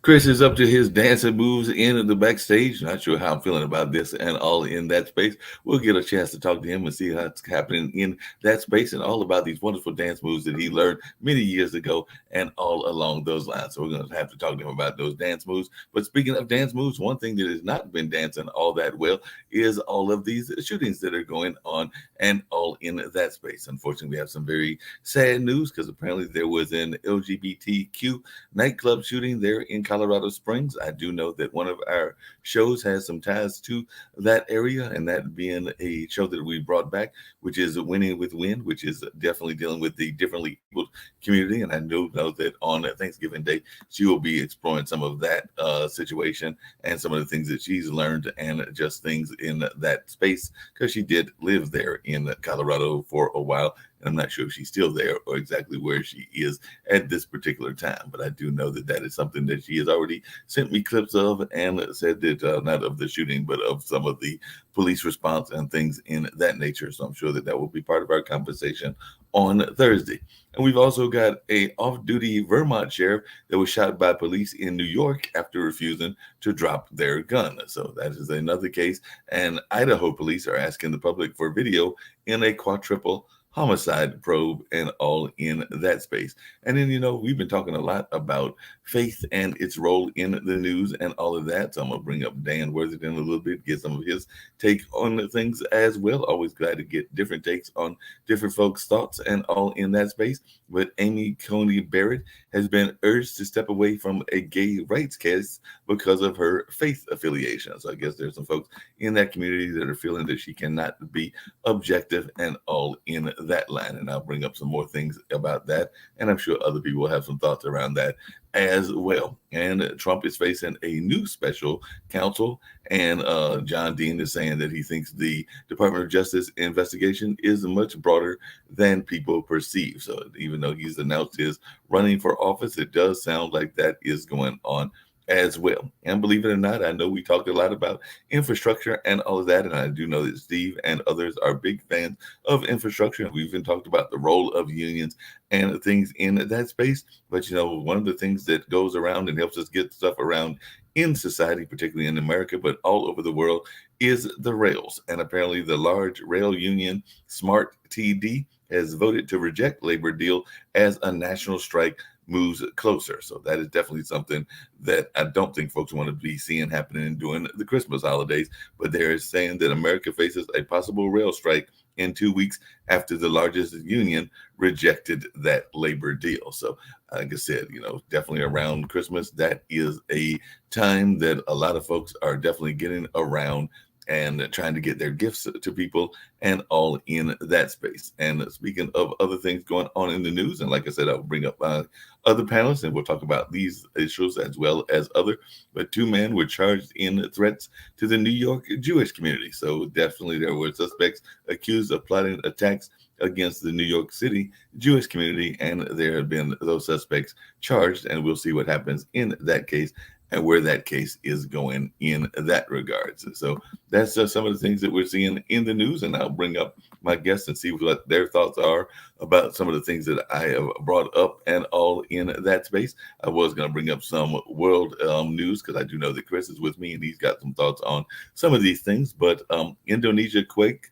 Chris is up to his dancing moves in the backstage. Not sure how I'm feeling about this and all in that space. We'll get a chance to talk to him and see how it's happening in that space and all about these wonderful dance moves that he learned many years ago and all along those lines. So we're going to have to talk to him about those dance moves. But speaking of dance moves, one thing that has not been dancing all that well is all of these shootings that are going on and all in that space. Unfortunately, we have some very sad news because apparently there was an LGBTQ nightclub shooting there in Colorado Springs. I do know that one of our shows has some ties to that area, and that being a show that we brought back, which is Winning with Win, which is definitely dealing with the differently abled community. And I do know that on Thanksgiving Day, she will be exploring some of that situation and some of the things that she's learned and just things in that space because she did live there in Colorado for a while. And I'm not sure if she's still there or exactly where she is at this particular time. But I do know that that is something that she has already sent me clips of and said that not of the shooting, but of some of the police response and things in that nature. So I'm sure that that will be part of our conversation on Thursday. And we've also got a off-duty Vermont sheriff that was shot by police in New York after refusing to drop their gun. So that is another case. And Idaho police are asking the public for video in a quadruple homicide probe and all in that space. And then, we've been talking a lot about faith and its role in the news and all of that. So I'm going to bring up Dan Worthington a little bit, get some of his take on the things as well. Always glad to get different takes on different folks' thoughts and all in that space. But Amy Coney Barrett has been urged to step away from a gay rights case because of her faith affiliation. So I guess there's some folks in that community that are feeling that she cannot be objective and all in that line. And I'll bring up some more things about that. And I'm sure other people will have some thoughts around that as well. And Trump is facing a new special counsel. And John Dean is saying that he thinks the Department of Justice investigation is much broader than people perceive. So even though he's announced his running for office, it does sound like that is going on as well. And believe it or not, I know we talked a lot about infrastructure and all of that. And I do know that Steve and others are big fans of infrastructure. We've even talked about the role of unions and things in that space. But one of the things that goes around and helps us get stuff around in society, particularly in America, but all over the world, is the rails. And apparently, the large rail union, Smart TD, has voted to reject labor deal as a national strike moves closer. So that is definitely something that I don't think folks want to be seeing happening during the Christmas holidays. But they're saying that America faces a possible rail strike in 2 weeks after the largest union rejected that labor deal. So, like I said, definitely around Christmas, that is a time that a lot of folks are definitely getting around and trying to get their gifts to people and all in that space. And speaking of other things going on in the news, and like I said, I'll bring up other panelists and we'll talk about these issues as well as other. But two men were charged in threats to the New York Jewish community. So definitely there were suspects accused of plotting attacks against the New York City Jewish community, and there have been those suspects charged, and we'll see what happens in that case and where that case is going in that regards. So that's just some of the things that we're seeing in the news, and I'll bring up my guests and see what their thoughts are about some of the things that I have brought up and all in that space. I was going to bring up some world news because I do know that Chris is with me and he's got some thoughts on some of these things. But Indonesia quake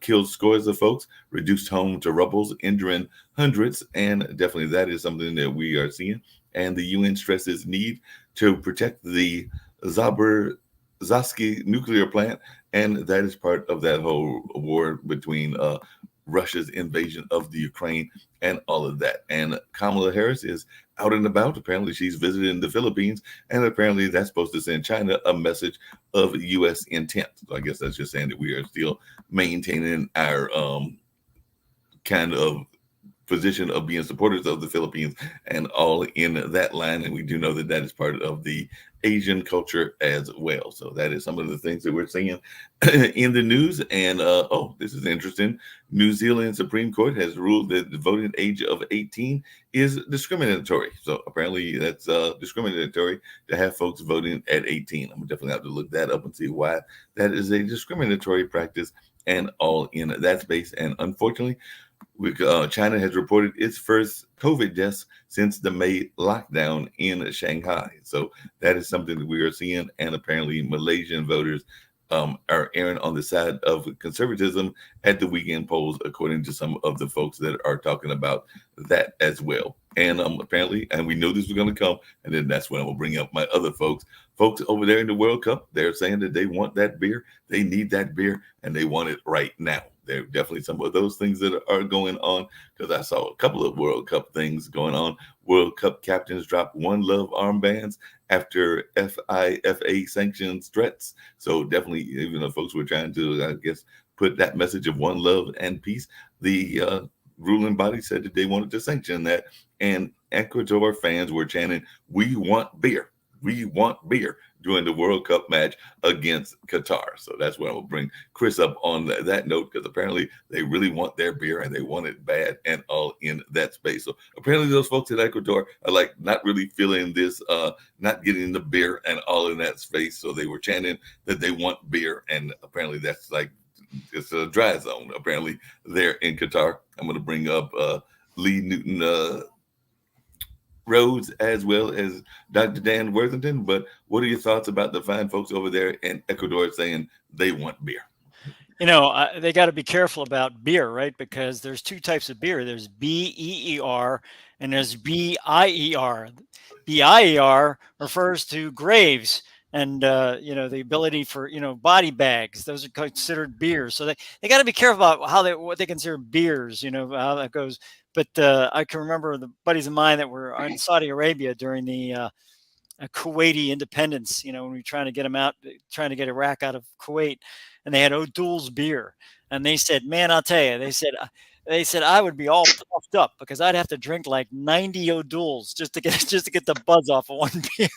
killed scores of folks, reduced home to rubbles, injuring hundreds, and definitely that is something that we are seeing. And the UN stresses need to protect the Zaporizhzhia nuclear plant, and that is part of that whole war between Russia's invasion of the Ukraine and all of that. And Kamala Harris is out and about. Apparently, she's visiting the Philippines, and apparently that's supposed to send China a message of U.S. intent. So I guess that's just saying that we are still maintaining our kind of position of being supporters of the Philippines and all in that line. And we do know that that is part of the Asian culture as well. So that is some of the things that we're seeing in the news. And this is interesting. New Zealand Supreme Court has ruled that the voting age of 18 is discriminatory. So apparently that's discriminatory to have folks voting at 18. I'm definitely have to look that up and see why that is a discriminatory practice and all in that space. And unfortunately, China has reported its first COVID deaths since the May lockdown in Shanghai. So that is something that we are seeing. And apparently, Malaysian voters are erring on the side of conservatism at the weekend polls, according to some of the folks that are talking about that as well. And apparently, and we knew this was going to come, and then that's when I will bring up my other folks. Folks over there in the World Cup, they're saying that they want that beer, they need that beer, and they want it right now. There are definitely some of those things that are going on, because I saw a couple of World Cup things going on. World Cup captains dropped One Love armbands after FIFA sanctions threats. So definitely, even though folks were trying to, I guess, put that message of one love and peace, the ruling body said that they wanted to sanction that. And Ecuador fans were chanting, "We want beer. We want beer," during the World Cup match against Qatar. So that's where I will bring Chris up on that note, because apparently they really want their beer and they want it bad and all in that space. So apparently those folks in Ecuador are like not really feeling this, not getting the beer and all in that space. So they were chanting that they want beer, and apparently that's like, it's a dry zone apparently there in Qatar. I'm going to bring up Lee Newton Rhodes as well as Dr. Dan Worthington. But what are your thoughts about the fine folks over there in Ecuador saying they want beer? They got to be careful about beer, right? Because there's two types of beer. There's BEER and there's BIER. BIER refers to graves and, the ability for, body bags. Those are considered beers. So they got to be careful about what they consider beers, how that goes. But I can remember the buddies of mine that were in Saudi Arabia during the Kuwaiti independence, when we were trying to get them out, trying to get Iraq out of Kuwait, and they had O'Doul's beer. And they said, man, I'll tell you, they said I would be all puffed up because I'd have to drink like 90 O'Doul's just to get the buzz off of one beer.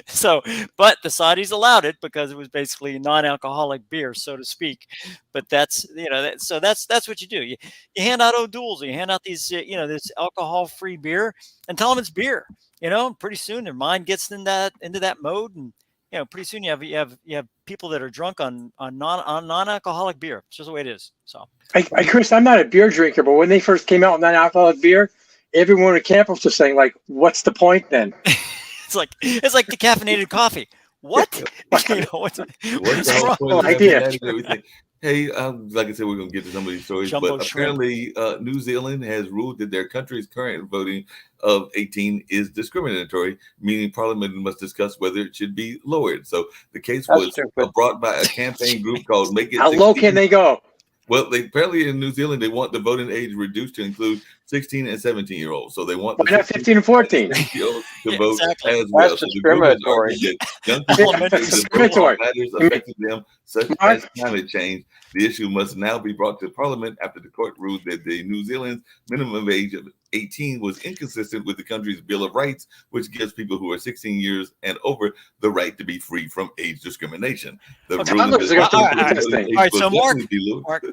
So, but the Saudis allowed it because it was basically non-alcoholic beer, so to speak. But that's what you do. You hand out O'Doul's, you hand out these, this alcohol-free beer, and tell them it's beer. Pretty soon their mind gets into that mode, and pretty soon you have people that are drunk on non-alcoholic beer. It's just the way it is. So, Chris, I'm not a beer drinker, but when they first came out with non-alcoholic beer, everyone at campus was saying, like, "What's the point then?" It's like decaffeinated coffee. What? What's the whole idea? Hey, like I said, we're going to get to some of these stories, Jumbo but apparently New Zealand has ruled that their country's current voting of 18 is discriminatory, meaning Parliament must discuss whether it should be lowered. So the case was brought by a campaign group called Make It 16. How low can they go? Well, apparently in New Zealand, they want the voting age reduced to include 16 and 17-year-olds. So they want the 15 and 14 to vote as well. That's so discriminatory. Young people matters affecting them, such as climate change. The issue must now be brought to Parliament after the court ruled that the New Zealand's minimum age of 18 was inconsistent with the country's Bill of Rights, which gives people who are 16 years and over the right to be free from age discrimination. The All right, so Mark,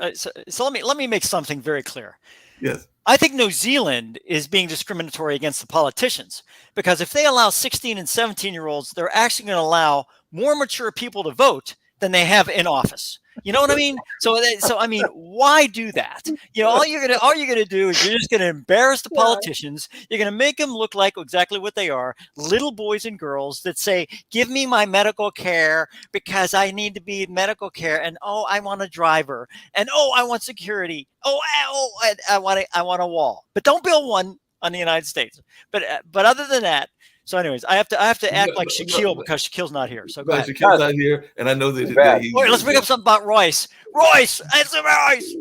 so let me make something very clear. Yes. I think New Zealand is being discriminatory against the politicians, because if they allow 16 and 17-year-olds, they're actually going to allow more mature people to vote than they have in office. You know what I mean? So I mean, why do that? All you're gonna do is you're just gonna embarrass the politicians. You're gonna make them look like exactly what they are: little boys and girls that say, "Give me my medical care because I need to be in medical care," and I want a driver, and I want security. I want a wall, but don't build one on the United States. But other than that. So, anyways, I have to act like Shaquille because Shaquille's not here. So go ahead. Shaquille's not here, and I know that. Wait, let's bring up something about Royce. Royce, it's Royce.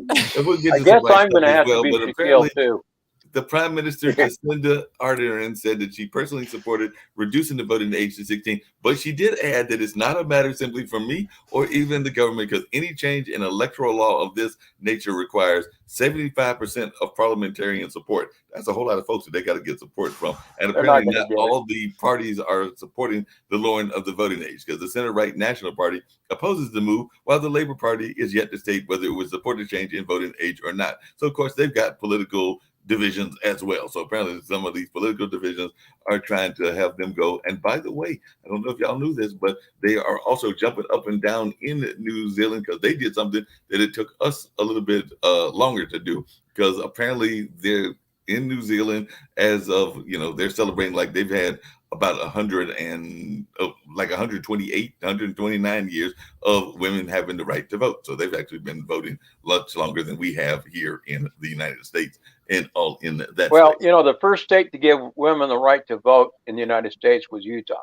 I guess I'm going to have to be Shaquille too. The Prime Minister, Jacinda Ardern, said that she personally supported reducing the voting age to 16, but she did add that it's not a matter simply for me or even the government, because any change in electoral law of this nature requires 75% of parliamentarian support. That's a whole lot of folks that they got to get support from. And apparently not all the parties are supporting the lowering of the voting age, because the center-right National Party opposes the move, while the Labour Party is yet to state whether it would support a change in voting age or not. So, of course, they've got political divisions as well. So apparently some of these political divisions are trying to have them go. And by the way, I don't know if y'all knew this, but they are also jumping up and down in New Zealand because they did something that it took us a little bit longer to do, because apparently they're in New Zealand as of, they're celebrating like they've had about 128, 129 years of women having the right to vote. So they've actually been voting much longer than we have here in the United States and all in that. Well, space. the first state to give women the right to vote in the United States was Utah.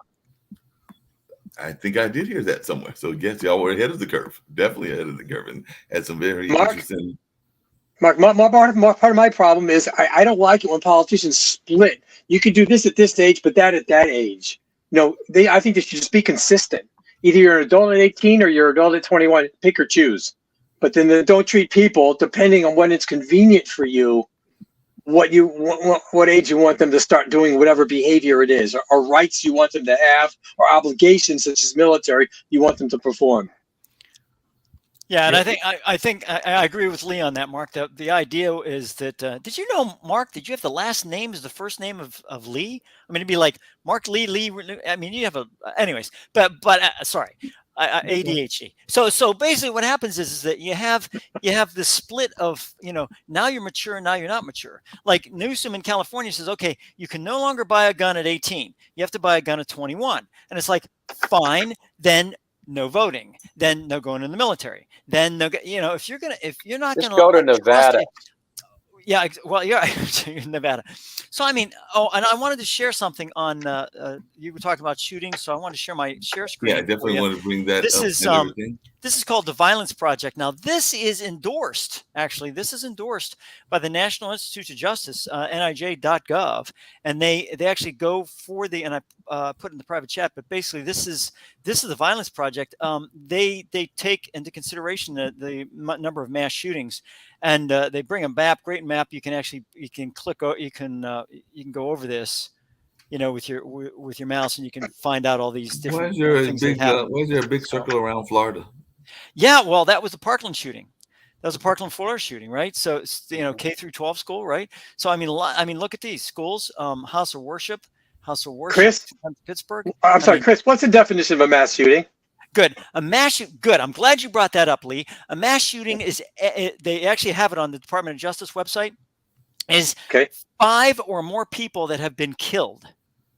I think I did hear that somewhere. So yes, y'all were ahead of the curve, definitely ahead of the curve, and had some very interesting. Mark, part of my problem is I don't like it when politicians split. You can do this at this age, but that at that age. I think they should just be consistent. Either you're an adult at 18 or you're an adult at 21. Pick or choose. But then don't treat people, depending on when it's convenient for you, what age you want them to start doing whatever behavior it is, or rights you want them to have, or obligations such as military you want them to perform. Yeah, and I think I agree with Lee on that, Mark. The idea is that did you know, Mark? Did you have the last name as the first name of Lee? I mean, it'd be like Mark Lee. I mean, you have anyways. But sorry, ADHD. So basically, what happens is that you have this split of now you're mature, now you're not mature. Like Newsom in California says, okay, you can no longer buy a gun at 18. You have to buy a gun at 21, and it's like fine, then. No voting, then no going in the military, then no, if you're not going to go to Nevada. Yeah, well, yeah, Nevada. So I mean, and I wanted to share something on. You were talking about shooting, so I wanted to share my share screen. Yeah, I definitely want to bring that. This is called the Violence Project. Now, this is endorsed. Actually, this is endorsed by the National Institute of Justice, NIJ.gov, and they actually go for the. And I put in the private chat, but basically, this is the Violence Project. They take into consideration the number of mass shootings. And they bring a map, great map. You can click, you can go over this, with your mouse, and you can find out all these different. Why is there a big circle around Florida? Yeah, well, that was the Parkland shooting. That was the Parkland, Florida shooting, right? So K through 12 school, right? So I mean, look at these schools: House of Worship, Chris, Pittsburgh. I'm sorry, Chris. What's the definition of a mass shooting? Good. Good. I'm glad you brought that up, Lee. A mass shooting is, they actually have it on the Department of Justice website, is 5 or more people that have been killed.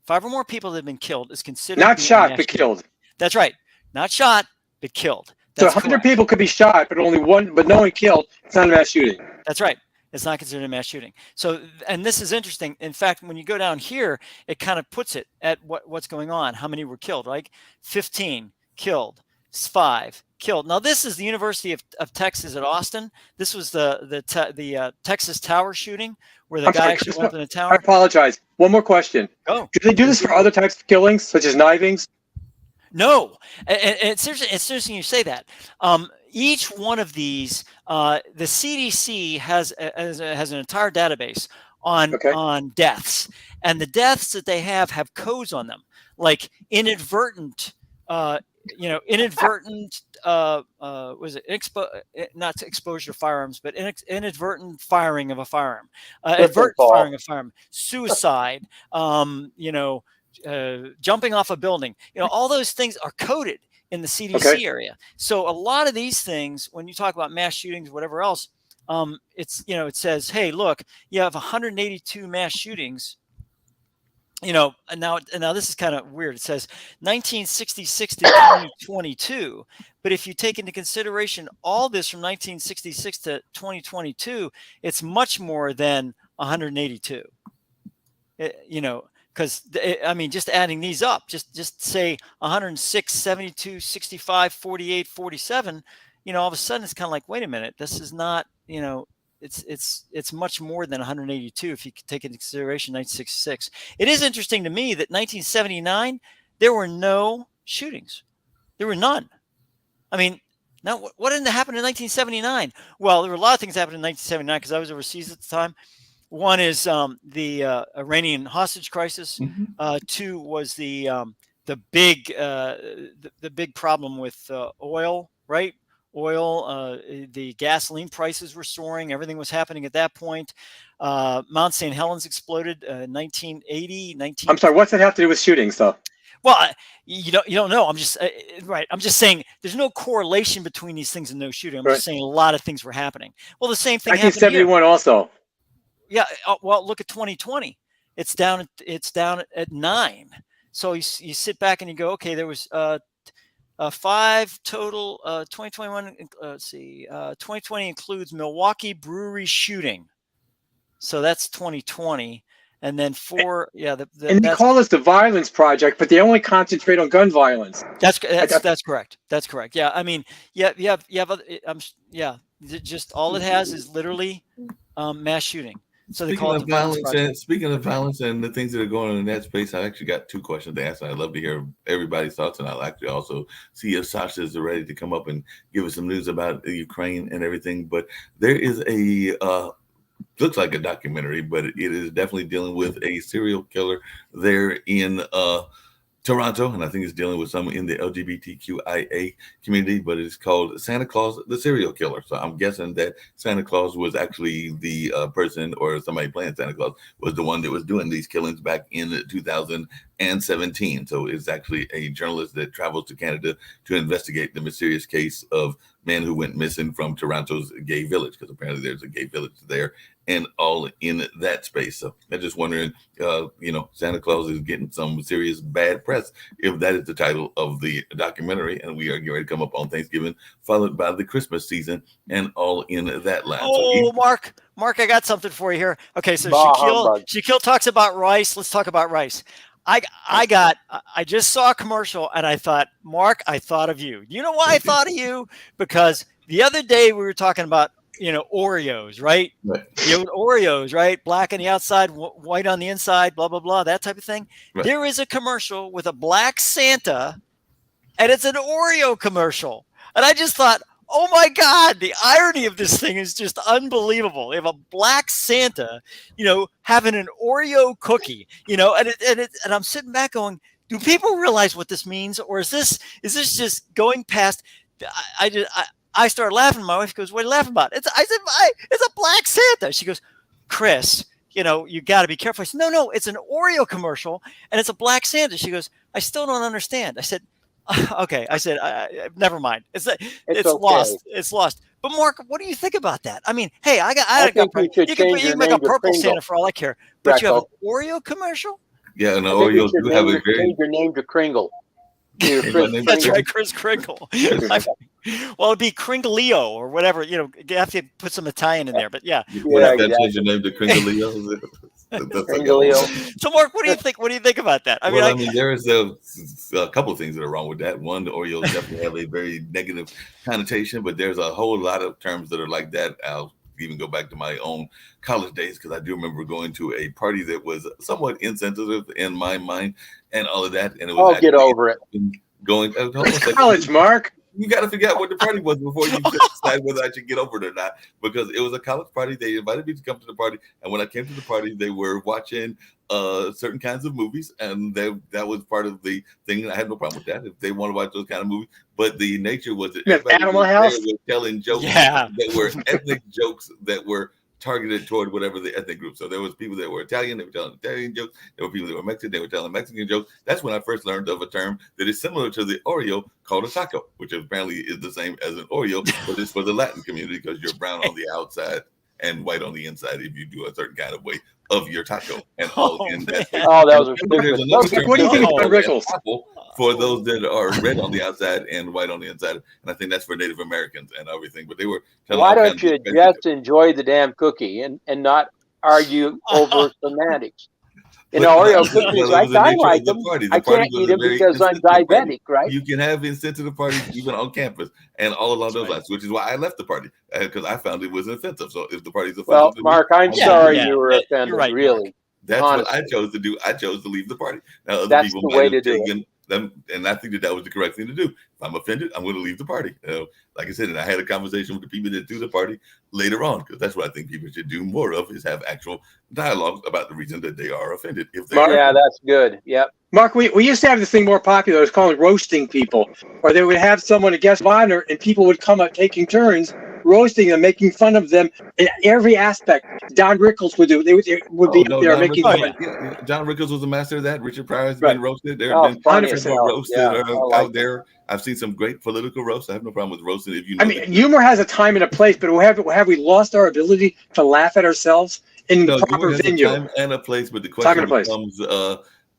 5 or more people that have been killed is considered. Not shot, but killed. That's right. Not shot, but killed. That's so 100 people could be shot, but no one killed. It's not a mass shooting. That's right. It's not considered a mass shooting. So, and this is interesting. In fact, when you go down here, it kind of puts it at what's going on. How many were killed? Like 15. Killed, 5 killed. Now this is the University of Texas at Austin. This was the Texas Tower shooting where the guy actually went in the tower. I apologize. One more question. Oh, do they do this for other types of killings, such as knivings? No, it's interesting you say that. Each one of these, the CDC has an entire database on deaths, and the deaths that they have codes on them, like inadvertent. Not exposure to firearms, but inadvertent firing of a firearm, advertent firing of a firearm, suicide, jumping off a building, all those things are coded in the CDC area. So a lot of these things, when you talk about mass shootings, whatever else, it's, it says, hey, look, you have 182 mass shootings. And now this is kind of weird. It says 1966 to 2022, but if you take into consideration all this from 1966 to 2022, it's much more than 182. Because just adding these up, just say 106, 72, 65, 48, 47. All of a sudden it's kind of like, wait a minute, this is not, it's much more than 182 if you take into consideration 1966. It is interesting to me that 1979 there were no shootings. There were none. I mean, now what didn't happen in 1979? Well, there were a lot of things happened in 1979 because I was overseas at the time. One is the Iranian hostage crisis. Mm-hmm. 2 was the big problem with oil, right? oil. The gasoline prices were soaring. Everything was happening at that point. Mount St. Helens exploded 1980. I'm sorry. What's that have to do with shootings, though? Well, you don't know. I'm just right. I'm just saying there's no correlation between these things and no shooting. I'm just saying a lot of things were happening. Well, the same thing happened here. 1971 also. Yeah. Well, look at 2020. It's down at 9. So you sit back and you go, okay, there was 5 total. 2021. Let's see. 2020 includes Milwaukee Brewery shooting. So that's 2020. And then 4, and they call this the Violence Project, but they only concentrate on gun violence. That's correct. That's correct. Yeah, I mean, you have just all it has is literally mass shooting. So they call it the Violence Project. Speaking of violence and the things that are going on in that space, I actually got 2 questions to ask. I'd love to hear everybody's thoughts, and I'll actually also see if Sasha is ready to come up and give us some news about Ukraine and everything. But there is a looks like a documentary, but it is definitely dealing with a serial killer there in Toronto, and I think it's dealing with some in the LGBTQIA community, but it's called Santa Claus the Serial Killer. So I'm guessing that Santa Claus was actually the person, or somebody playing Santa Claus was the one that was doing these killings back in 2017. So it's actually a journalist that travels to Canada to investigate the mysterious case of man who went missing from Toronto's gay village, because apparently there's a gay village there and all in that space. So I'm just wondering, Santa Claus is getting some serious bad press if that is the title of the documentary, and we are getting ready to come up on Thanksgiving, followed by the Christmas season and all in that line. Oh, Mark, I got something for you here. Okay, so Shaquille talks about rice. Let's talk about rice. I just saw a commercial and I thought, Mark, I thought of you. You know why I thought of you? Because the other day we were talking about, Oreos, right? Oreos, right? Black on the outside, white on the inside, blah, blah, blah, that type of thing. Right. There is a commercial with a black Santa, and it's an Oreo commercial. And I just thought, oh my God, the irony of this thing is just unbelievable. They have a black Santa, having an Oreo cookie, and I'm sitting back going, do people realize what this means? Or is this just going past? I started laughing. My wife goes, what are you laughing about? It's a black Santa. She goes, Chris, you got to be careful. I said, no, it's an Oreo commercial and it's a black Santa. She goes, I still don't understand. I said, okay. I said, never mind. It's okay. Lost. It's lost. But Mark, what do you think about that? I mean, hey, I think you can make a purple Santa for all I care, but you have an Oreo commercial? Yeah, and Oreos do have a very. Change your name to Kringle. That's right, Chris Kringle. Well, it'd be Kringleo or whatever. You have to put some Italian in there, but yeah. Change your name to Kringleo. So, Mark, what do you think? What do you think about that? I mean, there is a couple of things that are wrong with that. One, the Oreos definitely have a very negative connotation, but there's a whole lot of terms that are like that. I'll even go back to my own college days, because I do remember going to a party that was somewhat insensitive in my mind and all of that. And it was get over it. Going college, Mark. You got to figure out what the party was before you decide whether I should get over it or not, because it was a college party. They invited me to come to the party, and when I came to the party, they were watching certain kinds of movies, and that was part of the thing. And I had no problem with that if they want to watch those kind of movies. But the nature was that Animal House was telling jokes that were ethnic jokes that were targeted toward whatever the ethnic group. So there was people that were Italian, they were telling Italian jokes. There were people that were Mexican, they were telling Mexican jokes. That's when I first learned of a term that is similar to the Oreo called a taco, which apparently is the same as an Oreo, but it's for the Latin community because you're brown on the outside and white on the inside if you do a certain kind of way of your taco. And all in that. Oh, that was what do you think about Rickles? For those that are red on the outside and white on the inside, and I think that's for Native Americans and everything. But they were telling. Why don't you just enjoy the damn cookie and not argue over semantics? Oreo cookies, I like them. I can't eat them because I'm diabetic, right? You can have insensitive parties even on campus and all along those lines, which is why I left the party, because I found it was offensive. So if the party's offensive, well, Mark, I'm sorry you were offended. Right, really, that's honestly what I chose to do. I chose to leave the party. Now other that's people the way to do it. And I think that was the correct thing to do. If I'm offended, I'm going to leave the party. Like I said, and I had a conversation with the people that do the party later on, because that's what I think people should do more of, is have actual dialogue about the reason that they are offended. If they yeah, that's good. Yep. Mark, we used to have this thing more popular. It was called roasting people, or they would have someone, a guest of honor, and people would come up taking turns roasting them, making fun of them in every aspect. Don Rickles would do. They would be up there making fun. John Rickles was a master of that. Richard Pryor has been roasted. There have been 100% roasts that are out there. I've seen some great political roasts. I have no problem with roasting. If you know, I mean, humor has a time and a place, but have we lost our ability to laugh at ourselves in proper venue? A time and a place, but the question becomes,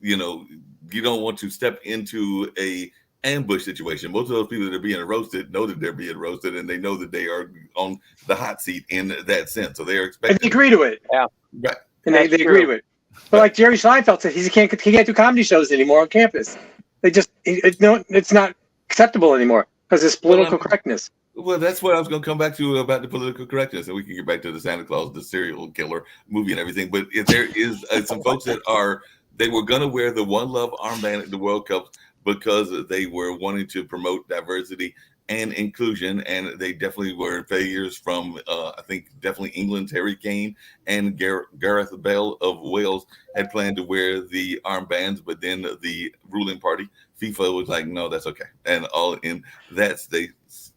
you know, you don't want to step into a ambush situation. Most of those people that are being roasted know that they're being roasted, and they know that they are on the hot seat in that sense. So they are expecting. And they agree to it. Yeah, right. And they agree to it. But like Jerry Seinfeld said, he can't do comedy shows anymore on campus. It's not acceptable anymore because it's political correctness. Well, that's what I was going to come back to about the political correctness, and we can get back to the Santa Claus, the serial killer movie and everything. But if there is some folks that they were going to wear the One Love armband at the World Cup because they were wanting to promote diversity and inclusion, and they definitely were failures from, I think, definitely England's Harry Kane and Gareth Bale of Wales had planned to wear the armbands, but then the ruling party, FIFA, was like, no, that's okay. And all in that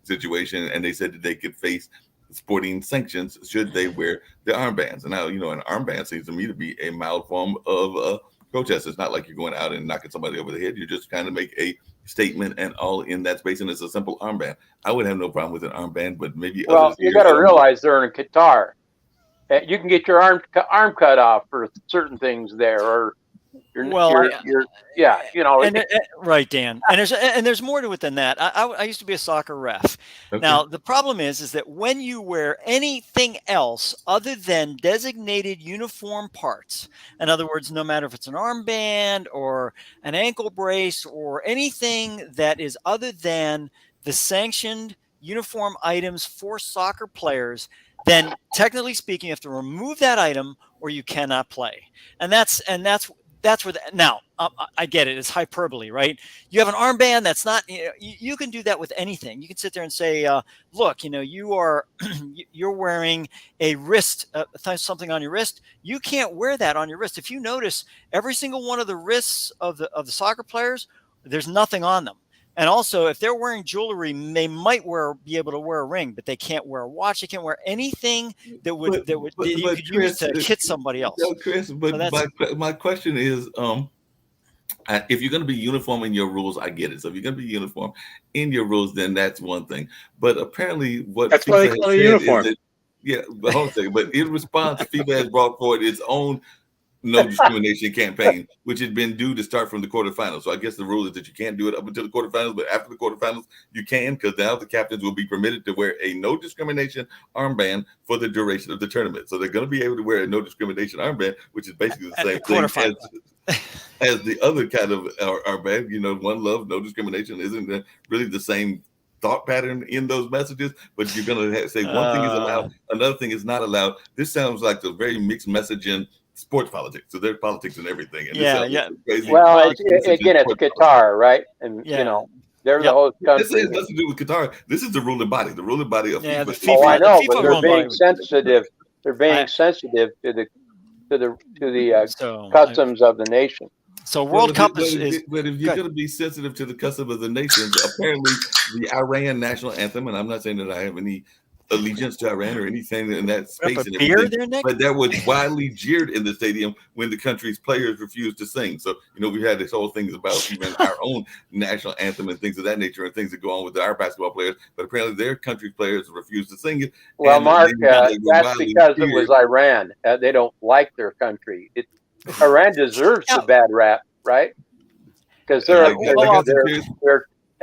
situation, and they said that they could face sporting sanctions should they wear the armbands. And now, you know, an armband seems to me to be a mild form of protest. It's not like you're going out and knocking somebody over the head. You just kind of make a statement and all in that space, and it's a simple armband. I would have no problem with an armband, but maybe others. You got to realize they're in Qatar. You can get your arm cut off for certain things there, or right, Dan. And there's more to it than that. I used to be a soccer ref. Okay. Now the problem is that when you wear anything else other than designated uniform parts, in other words, no matter if it's an armband or an ankle brace or anything that is other than the sanctioned uniform items for soccer players, then technically speaking, you have to remove that item or you cannot play. And that's where now I get it. It's hyperbole, right? You have an armband that's not. You can do that with anything. You can sit there and say, "Look, you are you're wearing a wrist, something on your wrist. You can't wear that on your wrist." If you notice, every single one of the wrists of the soccer players, there's nothing on them. And also, if they're wearing jewelry, they might be able to wear a ring, but they can't wear a watch. They can't wear anything that you could use to hit somebody else. No, Chris, but my question is, if you're going to be uniform in your rules, I get it. So if you're going to be uniform in your rules, then that's one thing. But apparently, that's why they call it uniform. The whole thing. But in response, FIFA has brought forward its own no discrimination campaign, which had been due to start from the quarterfinals. So I guess the rule is that you can't do it up until the quarterfinals, but after the quarterfinals, you can, because now the captains will be permitted to wear a no discrimination armband for the duration of the tournament. So they're going to be able to wear a no discrimination armband, which is basically the same thing as the other kind of armband. You know, One Love, no discrimination isn't really the same thought pattern in those messages, but you're going to say one thing is allowed, another thing is not allowed. This sounds like a very mixed message in sports politics. So there's politics and everything. And crazy. Well, it's Qatar, right? And you know, they're the whole country. This has nothing to do with Qatar. This is the ruling body. The ruling body of FIFA. Oh, I know, but they're being sensitive. They're being sensitive to the customs of the nation. So World Cup is. But if you're going to be sensitive to the custom of the nations, apparently the Iran national anthem, and I'm not saying that I have any allegiance to Iran or anything in that space, but that was widely jeered in the stadium when the country's players refused to sing. So, you know, we had this whole thing about even our own national anthem and things of that nature and things that go on with our basketball players, but apparently their country's players refused to sing it. Well, Mark, that's because it was Iran. They don't like their country. Iran deserves the bad rap, right? Because they're a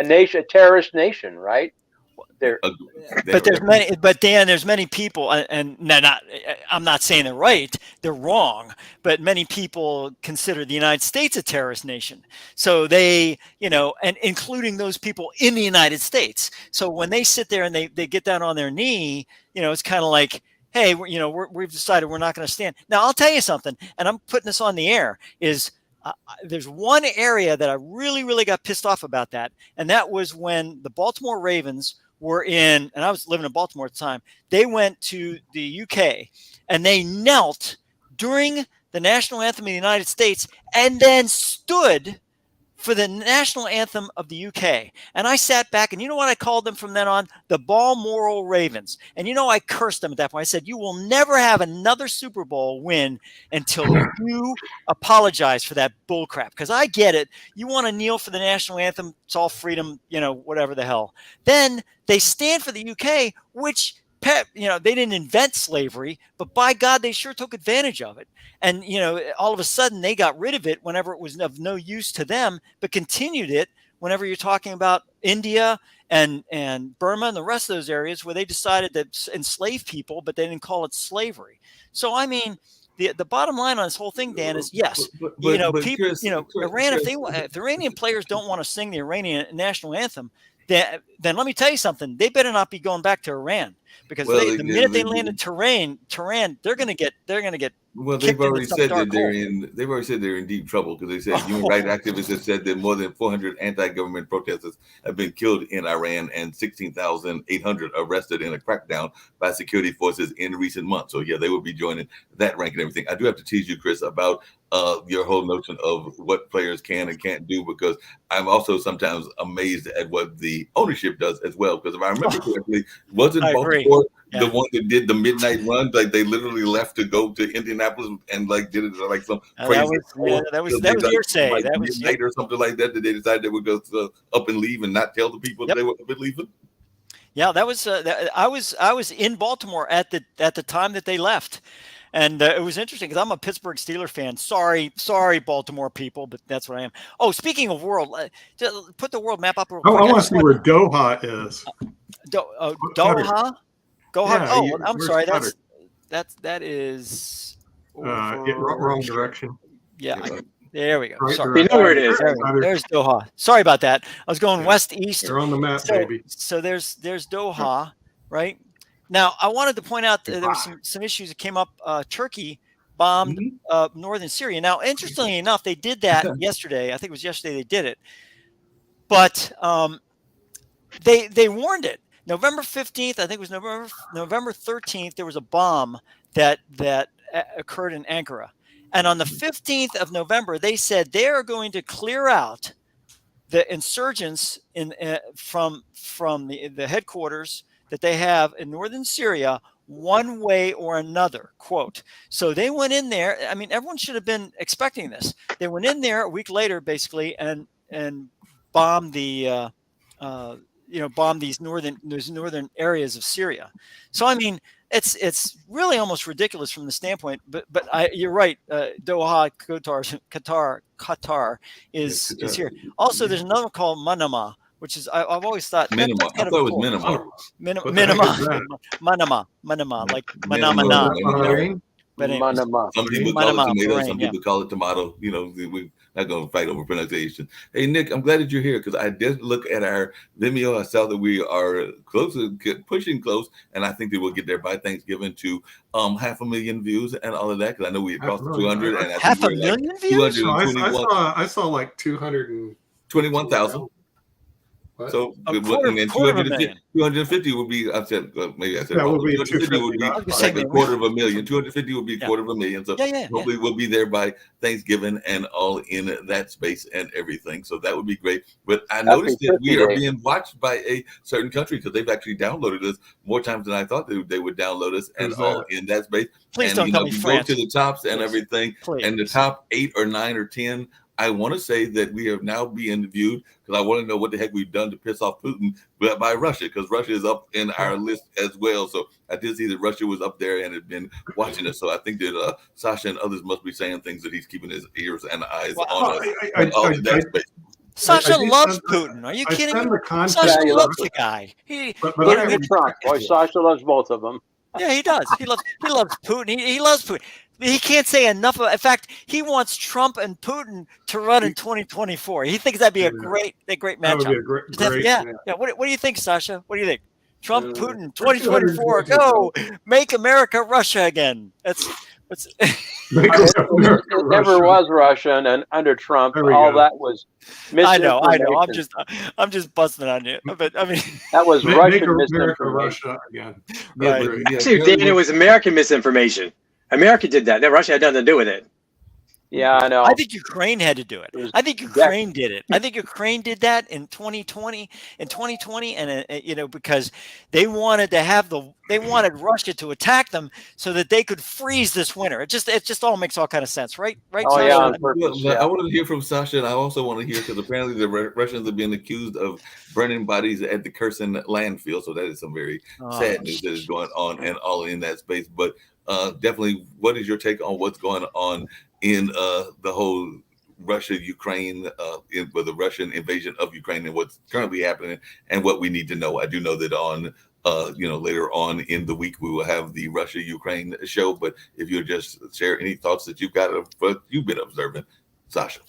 nation, a terrorist nation, right? But Dan, there's many people, and I'm not saying they're right, they're wrong, but many people consider the United States a terrorist nation. So they, and including those people in the United States. So when they sit there and they get down on their knee, it's kind of like, hey, we've decided we're not going to stand. Now, I'll tell you something, and I'm putting this on the air, is there's one area that I really, really got pissed off about that, and that was when the Baltimore Ravens were in, and I was living in Baltimore at the time. They went to the UK and they knelt during the national anthem of the United States and then stood for the national anthem of the UK. And I sat back, and you know what I called them from then on? The Balmoral Ravens. And you know, I cursed them at that point. I said, you will never have another Super Bowl win until you apologize for that bullcrap. Because I get it. You want to kneel for the national anthem. It's all freedom, whatever the hell. Then they stand for the UK, which, they didn't invent slavery, but by God, they sure took advantage of it. And, all of a sudden they got rid of it whenever it was of no use to them, but continued it whenever you're talking about India and Burma and the rest of those areas where they decided to enslave people, but they didn't call it slavery. So, I mean, the bottom line on this whole thing, Dan, is yes, people, Chris, Iran, if the Iranian players don't want to sing the Iranian national anthem, then let me tell you something. They better not be going back to Iran, because the minute they land in Tehran, they're going to get. Well, they've already said that they're in deep trouble, because they said human rights activists have said that more than 400 anti-government protesters have been killed in Iran and 16,800 arrested in a crackdown by security forces in recent months. So yeah, they will be joining that rank and everything. I do have to tease you, Chris, about your whole notion of what players can and can't do, because I'm also sometimes amazed at what the ownership does as well. Because if I remember correctly, wasn't Baltimore the one that did the midnight run? Like, they literally left to go to Indianapolis and did it like some crazy. That was hearsay. Like that was midnight or something like that. That they decided they would go up and leave and not tell the people that they were up and leaving. Yeah, that was. I was in Baltimore at the time that they left. And it was interesting because I'm a Pittsburgh Steelers fan. Sorry, Baltimore people, but that's what I am. Oh, speaking of world, put the world map up. I want to see where Doha is. Doha? Goha. Yeah, I'm sorry. That is wrong direction. Yeah. There we go. Right, sorry. You know where it is. There's Doha. Sorry about that. I was going west east. They're on the map, baby. So there's Doha, right? Now, I wanted to point out that there were some issues that came up. Turkey bombed northern Syria. Now, interestingly enough, they did that yesterday. I think it was yesterday they did it. But they warned it. November 15th, I think it was November 13th, there was a bomb that occurred in Ankara. And on the 15th of November, they said they are going to clear out the insurgents from the headquarters that they have in northern Syria one way or another, quote. So they went in there. I mean, everyone should have been expecting this. They went in there a week later, basically, and bombed bomb these northern areas of Syria. So, I mean, it's really almost ridiculous from the standpoint, but you're right. Doha, Qatar is here. Also, there's another one called Manama, which is I've always thought Minima. I thought it was Minima. Manama, like Manamana. But anyway, some people call it tomato, some people call it tomato. We're not going to fight over pronunciation. Hey, Nick, I'm glad that you're here, because I did look at our Vimeo. I saw that we are pushing close, and I think that we'll get there by Thanksgiving to 500,000 views and all of that, because I know we crossed 200. And I think 500,000 views? I saw like 221,000. So a quarter of a million. 250 would be, I said, maybe I said, that would be 250 would be like a quarter of a million. 250 would be a quarter of a million. So hopefully we'll be there by Thanksgiving and all in that space and everything. So that would be great. But I noticed that we are being watched by a certain country, because they've actually downloaded us more times than I thought they would download us, and all in that space. Please don't tell me France. Go to the tops and everything, and the top 8 or 9 or 10. I want to say that we are now being viewed, because I want to know what the heck we've done to piss off Putin, but by Russia, because Russia is up in our list as well. So I did see that Russia was up there and had been watching us. So I think that Sasha and others must be saying things that he's keeping his ears and eyes on us. Sasha loves Putin. Are you kidding me? Sasha loves the guy. Sasha loves both of them. Yeah, he does. He loves Putin. He loves Putin. He can't say enough of. In fact, he wants Trump and Putin to run in 2024. He thinks that'd be a great matchup. That would be a great. Yeah. What do you think, Sasha? What do you think? Trump, Putin, 2024. Go make America Russia again. Make us It America never Russia. was Russian, and under Trump, There we all go. that was I know. misinformation. I'm just busting on you. But I mean, That was Make Russian America misinformation. Russia again. Yeah, Right. but yeah, Actually, Dan, apparently it was American misinformation. America did that. That Russia had nothing to do with it. Yeah, I know. I think Ukraine had to do it. It was I think Ukraine did it. I think Ukraine did that in 2020. And because they wanted Russia to attack them so that they could freeze this winter. It just all makes all kind of sense, right? Right. Oh, Sasha? yeah, on Well, purpose. but I Yeah. wanted to hear from Sasha, and I also want to hear because apparently the Russians are being accused of burning bodies at the Kherson landfill. So that is some very sad news that is going on and all in that space. But definitely, what is your take on what's going on in the whole Russia-Ukraine, with the Russian invasion of Ukraine and what's currently happening and what we need to know? I do know that on later on in the week we will have the Russia-Ukraine show. But if you'll just share any thoughts that you've got of what you've been observing, Sasha.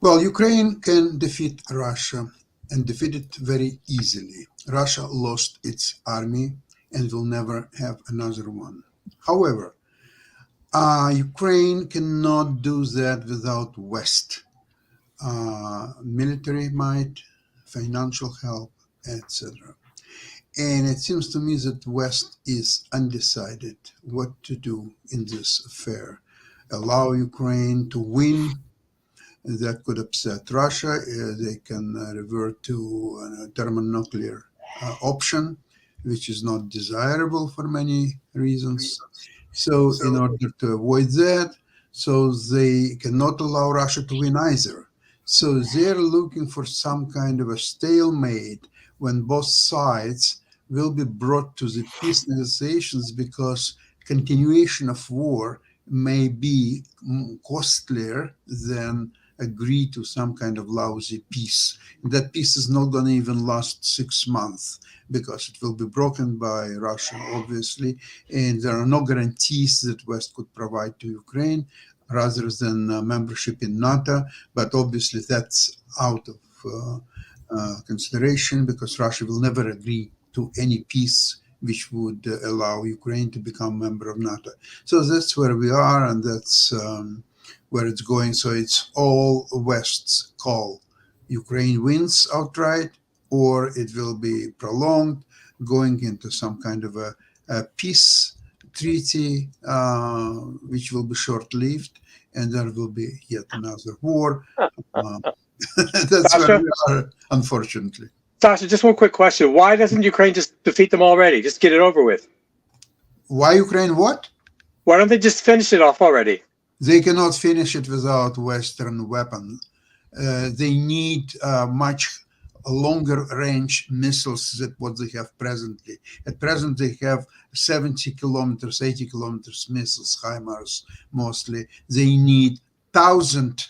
Well, Ukraine can defeat Russia and defeat it very easily. Russia lost its army and will never have another one. However, Ukraine cannot do that without West military might, financial help, etc. And it seems to me that West is undecided what to do in this affair. Allow Ukraine to win, that could upset Russia. They can revert to a thermonuclear option, which is not desirable for many reasons. So in order to avoid that, so they cannot allow Russia to win either. So they're looking for some kind of a stalemate when both sides will be brought to the peace negotiations, because continuation of war may be costlier than agree to some kind of lousy peace. That peace is not going to even last 6 months, because it will be broken by Russia, obviously, and there are no guarantees that West could provide to Ukraine rather than membership in NATO, but obviously that's out of consideration, because Russia will never agree to any peace which would allow Ukraine to become a member of NATO. So that's where we are, and that's where it's going. So it's all West's call. Ukraine wins outright, or it will be prolonged, going into some kind of a peace treaty, which will be short-lived, and there will be yet another war. That's Sasha? where we are, unfortunately. Sasha, just one quick question. Why doesn't Ukraine just defeat them already? Just get it over with. Why Ukraine what? Why don't they just finish it off already? They cannot finish it without Western weapons. They need much longer range missiles than what they have presently. At present, they have 70 kilometers, 80 kilometers missiles, HIMARS mostly. They need 1,000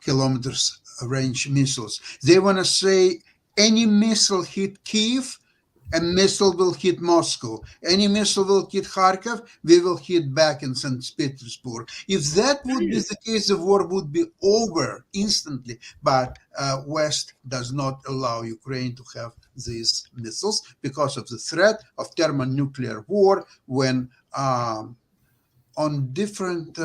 kilometers range missiles. They want to say any missile hit Kyiv, a missile will hit Moscow. Any missile will hit Kharkov, we will hit back in St. Petersburg. If that would be the case, the war would be over instantly. But West does not allow Ukraine to have these missiles because of the threat of thermonuclear war, when on different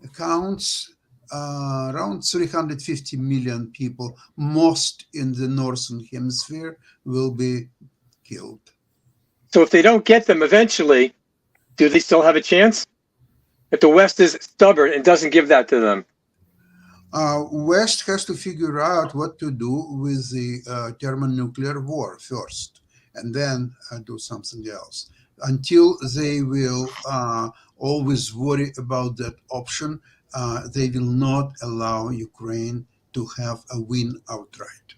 accounts, around 350 million people, most in the northern hemisphere, will be killed. So if they don't get them eventually, do they still have a chance? If the West is stubborn and doesn't give that to them? West has to figure out what to do with the thermonuclear war first, and then do something else. Until they will always worry about that option, they will not allow Ukraine to have a win outright.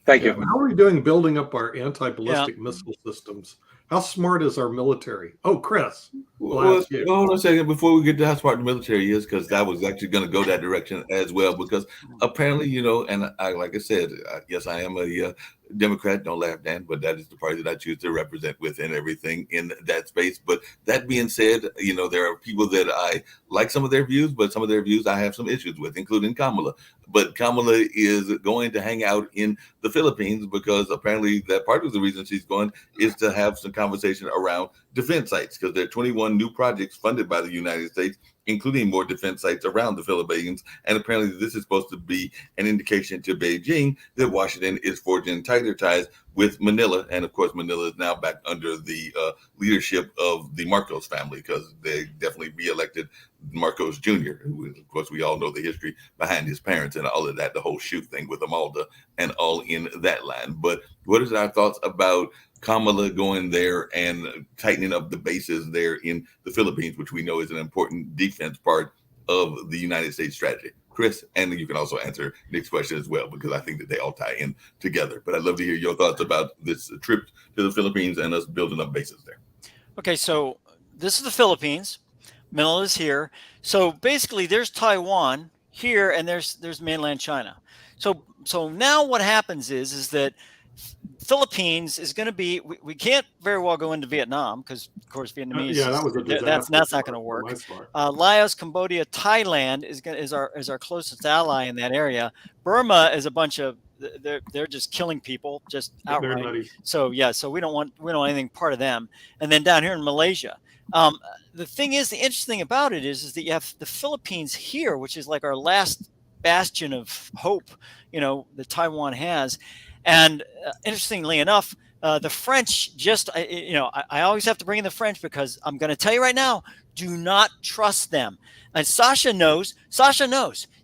Thank you. How are we doing building up our anti-ballistic missile systems? How smart is our military? Oh, Chris. Well, hold on a second before we get to how smart the military is, because I was actually going to go that direction as well. Because apparently, and I, like I said, yes, I am a Democrat. Don't laugh, Dan, but that is the party that I choose to represent within everything in that space. But that being said, there are people that I like some of their views, but some of their views I have some issues with, including Kamala. But Kamala is going to hang out in the Philippines because apparently that part of the reason she's going is to have some conversation around defense sites, because there are 21 21 new projects funded by the United States, including more defense sites around the Philippines. And apparently this is supposed to be an indication to Beijing that Washington is forging tighter ties with Manila. And of course, Manila is now back under the leadership of the Marcos family, because they definitely re-elected Marcos Jr., who, of course, we all know the history behind his parents and all of that, the whole shoot thing with Amalda and all in that line. But what is our thoughts about Kamala going there and tightening up the bases there in the Philippines, which we know is an important defense part of the United States strategy? Chris, and you can also answer Nick's question as well, because I think that they all tie in together. But I'd love to hear your thoughts about this trip to the Philippines and us building up bases there. Okay, so this is the Philippines. Manila's here. So basically, there's Taiwan here, and there's mainland China. So now what happens is that Philippines is going to be. We can't very well go into Vietnam because, of course, Vietnamese. That was a disaster. That's not going to work. Laos, Cambodia, Thailand is our closest ally in that area. Burma is a bunch of. They're just killing people just outright. So we don't want anything part of them. And then down here in Malaysia. The thing is, the interesting about it is that you have the Philippines here, which is like our last bastion of hope, that Taiwan has. And interestingly enough, the French just, I always have to bring in the French because I'm going to tell you right now, do not trust them. And Sasha knows.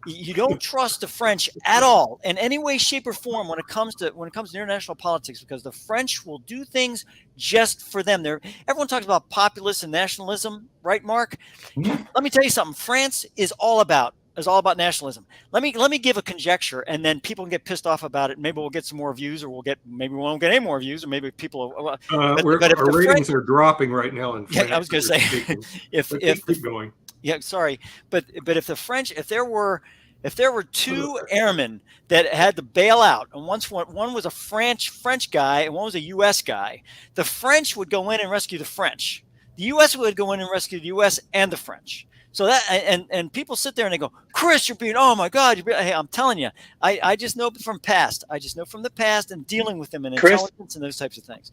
You don't trust the French at all in any way, shape, or form when it comes to international politics, because the French will do things just for them. Everyone talks about populism and nationalism, right, Mark? Mm-hmm. Let me tell you something. France is all about nationalism. Let me give a conjecture, and then people can get pissed off about it. Maybe we'll get some more views, or maybe we won't get any more views, or maybe people. Our ratings are dropping right now in France. Yeah, I was going to say if keep going. Yeah, sorry, but if there were two airmen that had to bail out, and one was a French guy and one was a U.S. guy, the French would go in and rescue the French. The U.S. would go in and rescue the U.S. and the French. So that and people sit there and they go, Chris, oh my God, hey, I'm telling you, I just know from past. I just know from the past and dealing with them in intelligence and those types of things.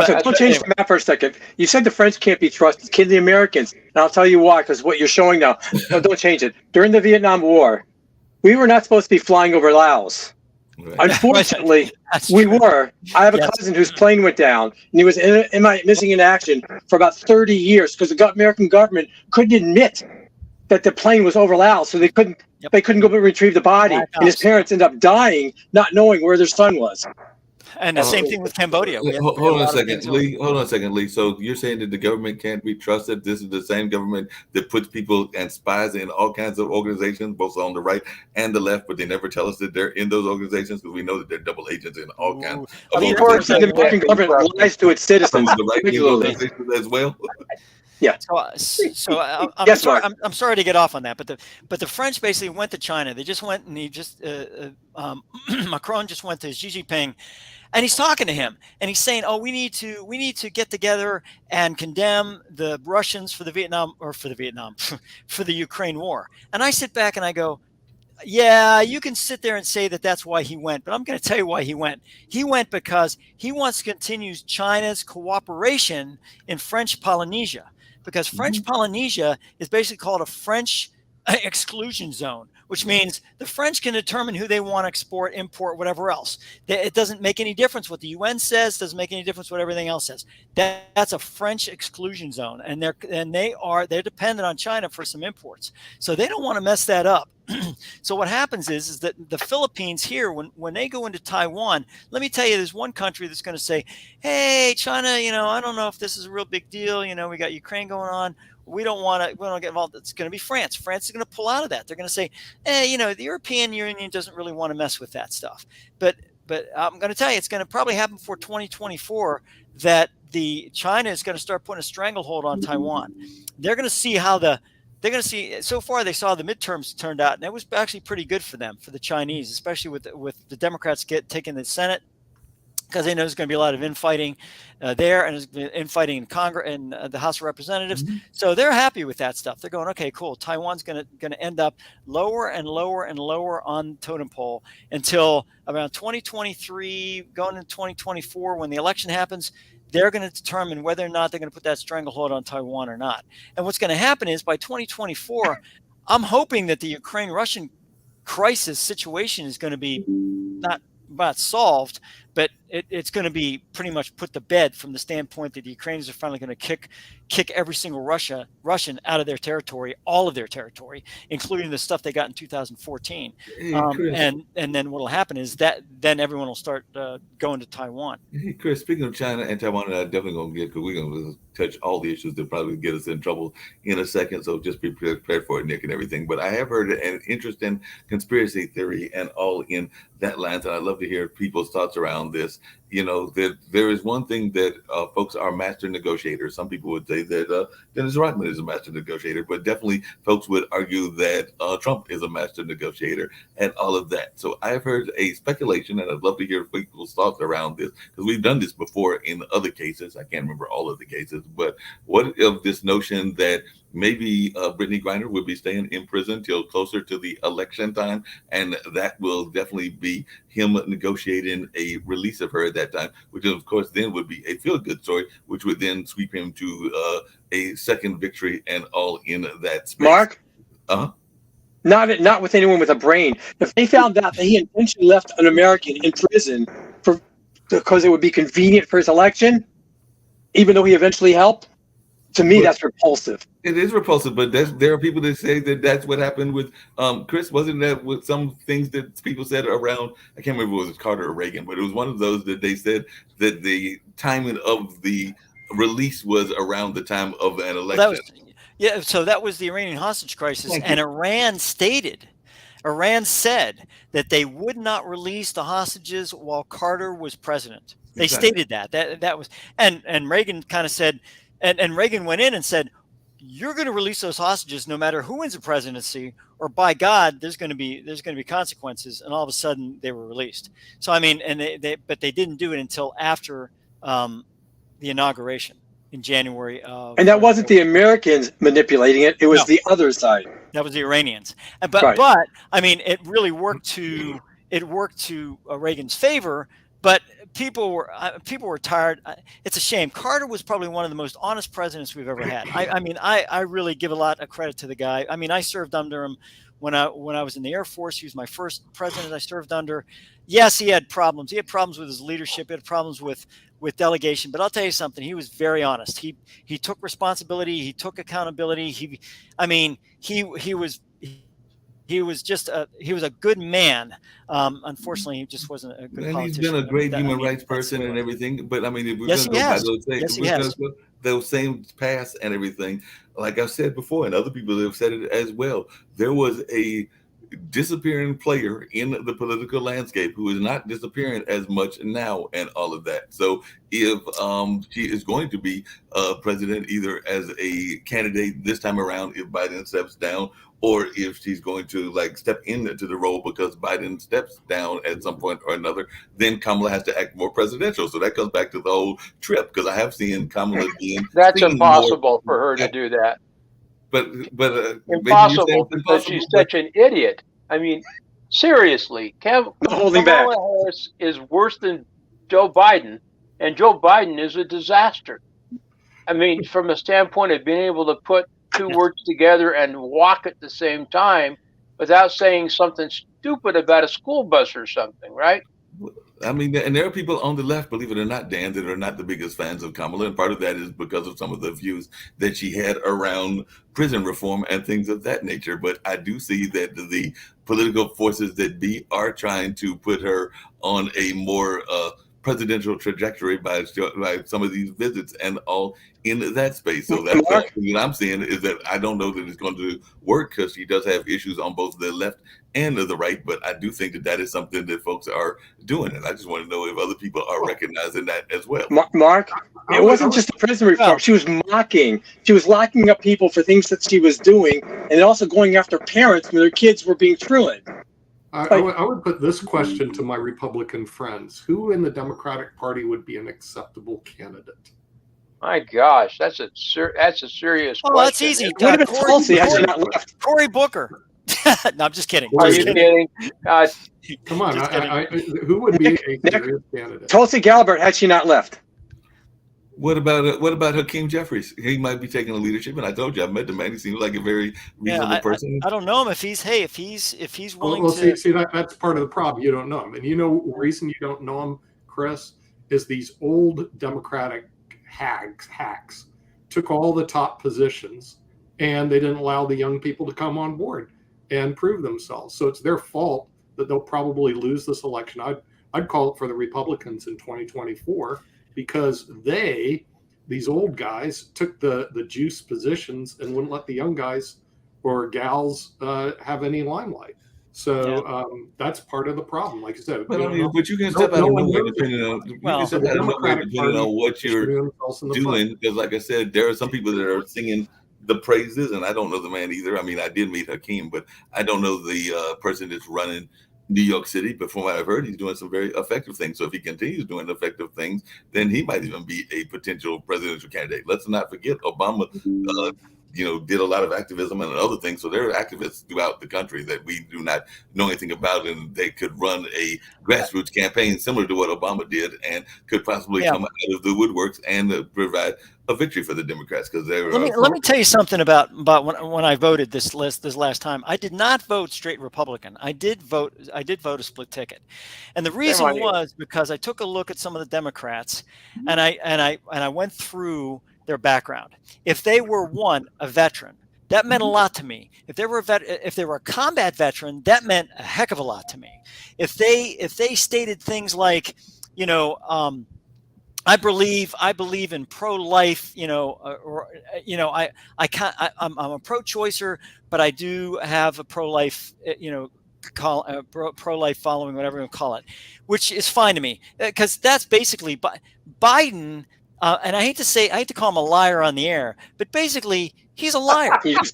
So don't change the map for a second. You said the French can't be trusted. Kid the Americans. And I'll tell you why, because what you're showing now. No, don't change it. During the Vietnam War, we were not supposed to be flying over Laos. Right. Unfortunately, we were. I have a cousin whose plane went down, and he was missing in action for about 30 years because the American government couldn't admit that the plane was over Laos, so they couldn't go retrieve the body, and his parents ended up dying, not knowing where their son was. And the same thing with Cambodia. Hold on a second, Lee. So you're saying that the government can't be trusted? This is the same government that puts people and spies in all kinds of organizations, both on the right and the left, but they never tell us that they're in those organizations because we know that they're double agents in all kinds of organizations. The American government lies to its citizens. The right organizations as well. Yeah. So I'm sorry to get off on that, but the French basically went to China. They just went and Macron just went to Xi Jinping, and he's talking to him, and he's saying, "Oh, we need to get together and condemn the Russians for the Ukraine war." And I sit back and I go, yeah, you can sit there and say that that's why he went, but I'm going to tell you why he went. He went because he wants to continue China's cooperation in French Polynesia, because French Polynesia is basically called a French exclusion zone, which means the French can determine who they want to export, import, whatever else. It doesn't make any difference what the UN says, doesn't make any difference what everything else says. That's a French exclusion zone, and they're dependent on China for some imports. So they don't want to mess that up. So what happens is that the Philippines here, when they go into Taiwan, let me tell you, there's one country that's going to say, hey, China, I don't know if this is a real big deal. We got Ukraine going on. We don't get involved. It's going to be France. France is going to pull out of that. They're going to say, the European Union doesn't really want to mess with that stuff. But I'm going to tell you, it's going to probably happen for 2024 that China is going to start putting a stranglehold on Taiwan. They're going to see so far they saw the midterms turned out, and it was actually pretty good for them, for the Chinese, especially with the Democrats taking the Senate, because they know there's going to be a lot of infighting there, and there's infighting in Congress and the House of Representatives. Mm-hmm. So they're happy with that stuff. They're going, okay, cool. Taiwan's going to end up lower and lower and lower on the totem pole until around 2023, going into 2024, when the election happens. they're going to determine whether or not they're going to put that stranglehold on Taiwan or not. And what's going to happen is by 2024, I'm hoping that the Ukraine-Russian crisis situation is going to be not solved, but it's going to be pretty much put to bed from the standpoint that the Ukrainians are finally going to kick every single Russian out of their territory, all of their territory, including the stuff they got in 2014. And then what will happen is that then everyone will start going to Taiwan. Hey, Chris, speaking of China and Taiwan, and I'm definitely going to get, because we're going to touch all the issues that probably get us in trouble in a second. So just be prepared for it, Nick, and everything. But I have heard an interesting conspiracy theory and all in that lines, and I'd love to hear people's thoughts around this. You know, there is one thing that folks are master negotiators. Some people would say that Dennis Rodman is a master negotiator, but definitely folks would argue that Trump is a master negotiator and all of that. So I've heard a speculation, and I'd love to hear people's thoughts around this, because we've done this before in other cases. I can't remember all of the cases, but what of this notion that maybe Brittany Griner would be staying in prison till closer to the election time, and that will definitely be him negotiating a release of her at that time, which of course then would be a feel-good story, which would then sweep him to a second victory and all in that space. Mark? Uh-huh. Not with anyone with a brain. If they found out that he intentionally left an American in prison because it would be convenient for his election, even though he eventually helped, to me, that's repulsive. It is repulsive, but there are people that say that that's what happened with Chris. Wasn't that with some things that people said around? I can't remember if it was Carter or Reagan, but it was one of those that they said that the timing of the release was around the time of an election. So that was the Iranian hostage crisis, and Iran said that they would not release the hostages while Carter was president. They stated that was, and Reagan kind of said. And Reagan went in and said, "You're going to release those hostages no matter who wins the presidency, or by God, there's going to be consequences." And all of a sudden, they were released. So I mean, and but they didn't do it until after the inauguration in January of. And that wasn't the Americans manipulating it; it was the other side. That was the Iranians. But I mean, it really worked to Reagan's favor. But people were tired. It's a shame. Carter was probably one of the most honest presidents we've ever had. I mean, I really give a lot of credit to the guy. I mean, I served under him when I was in the Air Force. He was my first president I served under. Yes, he had problems. He had problems with his leadership. He had problems with delegation. But I'll tell you something. He was very honest. He took responsibility. He took accountability. He was a good man. Unfortunately, he just wasn't a good politician. And he's been a great human rights person and everything. But I mean, if we're going to go by those things, those same paths and everything, like I've said before, and other people have said it as well, there was a disappearing player in the political landscape who is not disappearing as much now and all of that. So if she is going to be president, either as a candidate this time around, if Biden steps down, or if she's going to step into the role because Biden steps down at some point or another, then Kamala has to act more presidential. So that comes back to the whole trip, because I have seen Kamala being. That's impossible for her to do that. But impossible, because she's such an idiot. I mean, seriously, Kamala Harris is worse than Joe Biden, and Joe Biden is a disaster. I mean, from a standpoint of being able to put two words together and walk at the same time without saying something stupid about a school bus or something, right? I mean, and there are people on the left, believe it or not, Dan, that are not the biggest fans of Kamala, and part of that is because of some of the views that she had around prison reform and things of that nature. But I do see that the political forces that be are trying to put her on a more presidential trajectory by some of these visits and all in that space. So that's what I'm saying, is that I don't know that it's going to work, because she does have issues on both the left and the right. But I do think that is something that folks are doing, and I just want to know if other people are recognizing that as well. Mark, it wasn't just the prison reform. She was mocking. She was locking up people for things that she was doing, and also going after parents when their kids were being truant. I would put this question to my Republican friends: who in the Democratic Party would be an acceptable candidate? My gosh, that's a serious question. That's easy. Cory Booker. No, I'm just kidding. Are you kidding? Come on, who would be a serious candidate? Tulsi Gabbard, had she not left. What about Hakeem Jeffries? He might be taking the leadership, and I told you I met the man. He seems like a very reasonable person. I don't know him if he's willing Well, to. see that's part of the problem. You don't know him, and the reason you don't know him, Chris, is these old Democratic hacks took all the top positions, and they didn't allow the young people to come on board and prove themselves. So it's their fault that they'll probably lose this election. I'd call it for the Republicans in 2024. Because these old guys, took the juice positions and wouldn't let the young guys or gals have any limelight. So that's part of the problem. Like I said, but you can step out of nowhere depending on what you're doing. Because, like I said, there are some people that are singing the praises, and I don't know the man either. I mean, I did meet Hakeem, but I don't know the person that's running New York City, but from what I've heard, he's doing some very effective things. So if he continues doing effective things, then he might even be a potential presidential candidate. Let's not forget Obama, did a lot of activism and other things. So there are activists throughout the country that we do not know anything about, and they could run a grassroots campaign similar to what Obama did, and could possibly come out of the woodworks and provide a victory for the Democrats. Because let me tell you something about when I voted this last time. I did not vote straight Republican. I did vote a split ticket, and the reason was because I took a look at some of the Democrats, and I went through their background. If they were a veteran, that meant a lot to me. If they were a combat veteran, that meant a heck of a lot to me. If they stated things like, I believe in pro-life, I'm a pro-choicer, but I do have a pro-life, pro-life following, whatever you call it, which is fine to me, because that's basically Biden. And I hate to call him a liar on the air, but basically he's a liar. He's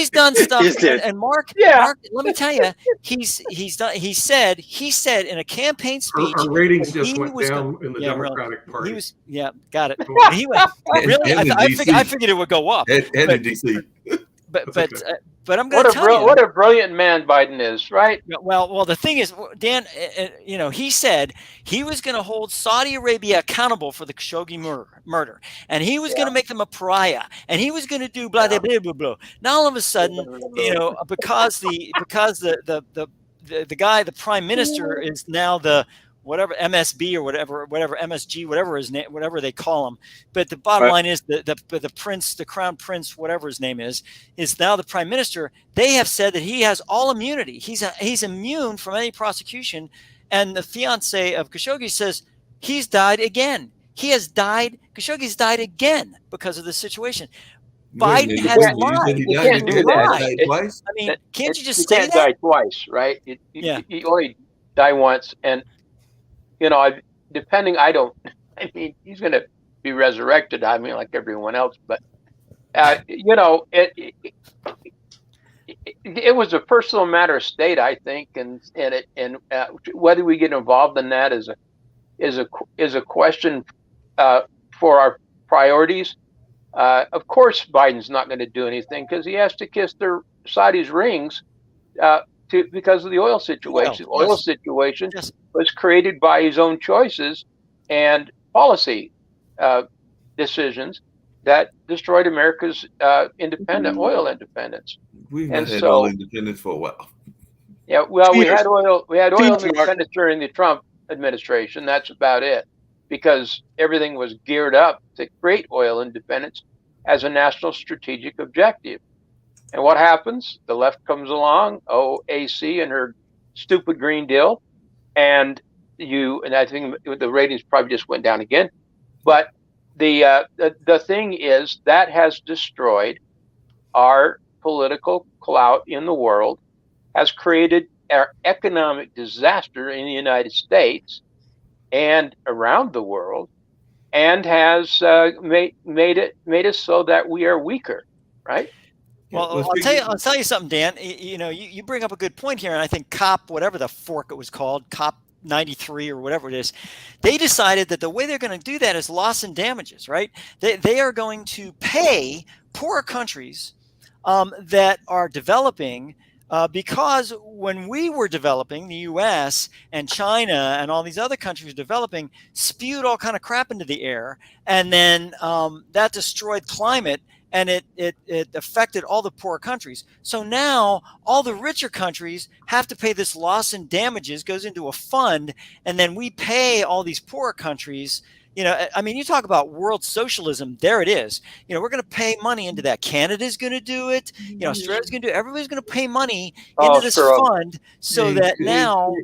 done stuff. And Mark, let me tell you, he said in a campaign speech. Our ratings just went down in the Democratic Party. Got it. He went, really? I figured it would go up. Head to DC. But I'm going to tell you what a brilliant man Biden is, right? Well, the thing is, Dan, he said he was going to hold Saudi Arabia accountable for the Khashoggi murder, and he was going to make them a pariah, and he was going to do blah blah blah blah blah. Now all of a sudden, because the guy, the prime minister, is now the whatever MSB or whatever MSG, whatever his name, whatever they call him. But the bottom line is the prince, the crown prince, whatever his name is now the prime minister. They have said that he has all immunity. He's immune from any prosecution. And the fiance of Khashoggi says he's died again. Khashoggi's died again because of this situation. Biden has lied. You can't do that. Twice. I mean, can't you just say that? You can't die twice, right? You only die once, and he's going to be resurrected. Like everyone else, but it was a personal matter of state, I think, and whether we get involved in that is a question for our priorities. Of course, Biden's not going to do anything because he has to kiss the Saudis' rings because of the oil situation. Oil situation was created by his own choices and policy decisions that destroyed America's oil independence. We've had oil independence for a while. Yeah, well, we had oil independence during the Trump administration. That's about it, because everything was geared up to create oil independence as a national strategic objective. And what happens? The left comes along, OAC and her stupid Green Deal, and I think the ratings probably just went down again. But the thing is that has destroyed our political clout in the world, has created our economic disaster in the United States and around the world, and has made us so that we are weaker, right? Well, I'll tell you something, Dan. You bring up a good point here, and I think COP, whatever the fork it was called, COP 93 or whatever it is, they decided that the way they're going to do that is loss and damages, right? They are going to pay poorer countries that are developing because when we were developing, the U.S. and China and all these other countries developing spewed all kind of crap into the air, and then that destroyed climate, and it affected all the poor countries. So now all the richer countries have to pay this loss and damages, goes into a fund, and then we pay all these poorer countries. I mean, you talk about world socialism, there it is. We're going to pay money into that. Canada's going to do it. Australia's going to do it. Everybody's going to pay money into this fund so that now,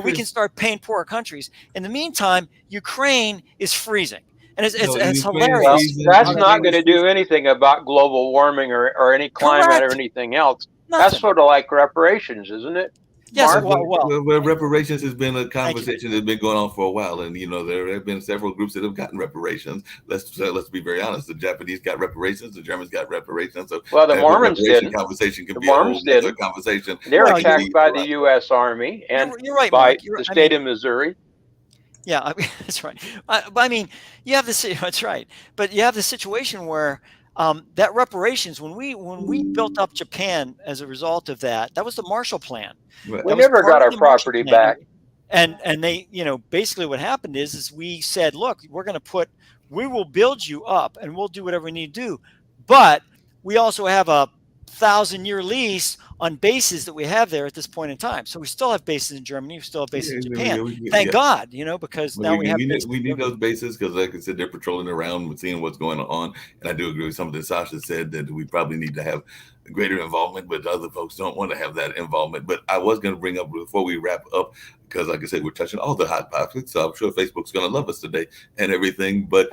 we can start paying poorer countries. In the meantime, Ukraine is freezing. And it's hilarious. Well, that's not going to do anything about global warming or any climate Correct. Or anything else. Nothing. That's sort of like reparations, isn't it? Yes, well, reparations has been a conversation that's been going on for a while, and there have been several groups that have gotten reparations. Let's be very honest. The Japanese got reparations, the Germans got reparations. So the Mormons did. Conversation can the be Mormons a whole conversation. They're attacked by the U.S. Army and you're right, by Mark. the state of Missouri. Yeah, that's right. But I mean, you have that's right. But you have the situation where that reparations, when we built up Japan as a result of that was the Marshall Plan. Right. We never got our property back. And they, basically what happened is we said, look, we will build you up and we'll do whatever we need to do. But we also have a 1,000-year lease on bases that we have there at this point in time. So we still have bases in Germany. We still have bases in Japan. Thank God, because now we need those bases because, like I said, they're patrolling around and seeing what's going on. And I do agree with something Sasha said that we probably need to have greater involvement, but other folks don't want to have that involvement. But I was going to bring up before we wrap up, because like I said, we're touching all the hot topics, so I'm sure Facebook's going to love us today and everything. But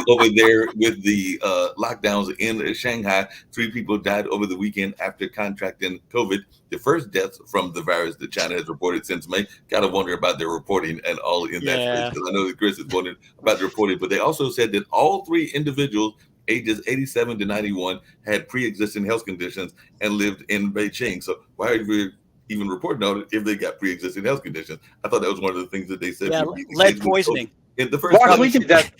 over there with the lockdowns in Shanghai, 3 people died over the weekend after contracting COVID. The first deaths from the virus that China has reported since May. Got to wonder about their reporting and all in that space, because I know that Chris is wondering about the reporting. But they also said that all 3 individuals ages 87 to 91 had pre-existing health conditions and lived in Beijing. So why are we even reporting on it if they got pre-existing health conditions? I thought that was one of the things that they said. Yeah, lead poisoning. In the first Mark, we did that.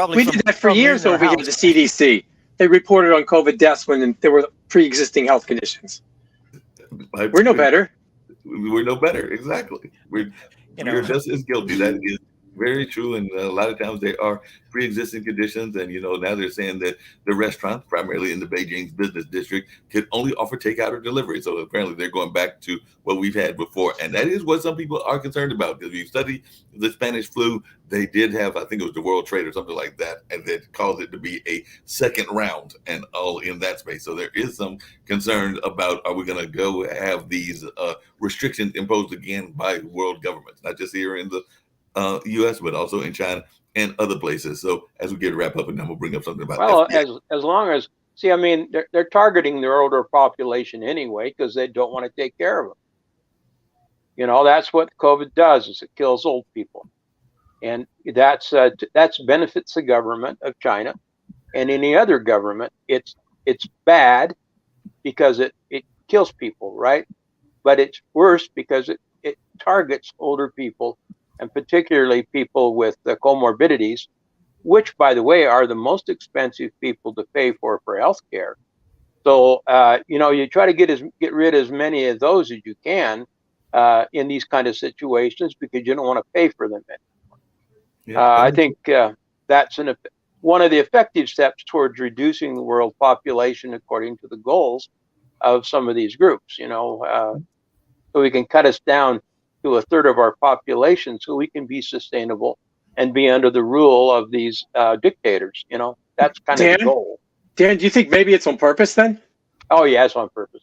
We did that for years over here at the CDC. They reported on COVID deaths when there were pre-existing health conditions. We're no better. We're no better. Exactly. We're just as guilty. That is very true. And a lot of times they are pre-existing conditions. And, now they're saying that the restaurants, primarily in the Beijing's business district, can only offer takeout or delivery. So apparently they're going back to what we've had before. And that is what some people are concerned about. Because if you study the Spanish flu, they did have, I think it was the World Trade or something like that, and that caused it to be a second round and all in that space. So there is some concern about, are we going to go have these restrictions imposed again by world governments, not just here in the U.S., but also in China and other places. So as we get to wrap up, and then we'll bring up something about as long as they're targeting their older population anyway, because they don't want to take care of them. That's what COVID does, is it kills old people, and that's benefits the government of China and any other government. It's bad because it kills people, right? But it's worse because it targets older people, and particularly people with comorbidities, which, by the way, are the most expensive people to pay for health care. So, you try to get rid of as many of those as you can in these kind of situations, because you don't want to pay for them anymore. Yeah. I think that's one of the effective steps towards reducing the world population according to the goals of some of these groups, so we can cut us down to 1/3 of our population, so we can be sustainable and be under the rule of these dictators. That's kind of the goal. Dan, do you think maybe it's on purpose then? Oh, yeah, it's on purpose.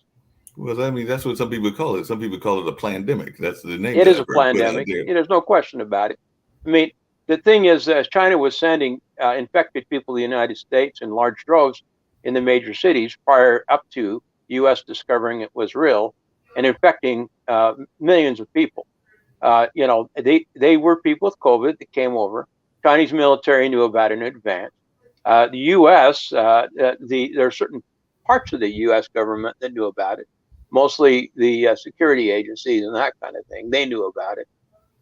Well, I mean, that's what some people call it. Some people call it a pandemic. That's the name. It is a pandemic. There's no question about it. I mean, the thing is, China was sending infected people to the United States in large droves in the major cities prior up to the U.S. discovering it was real and infecting millions of people. They were people with COVID that came over. Chinese military knew about it in advance. The U.S., there are certain parts of the U.S. government that knew about it, mostly the security agencies and that kind of thing. They knew about it.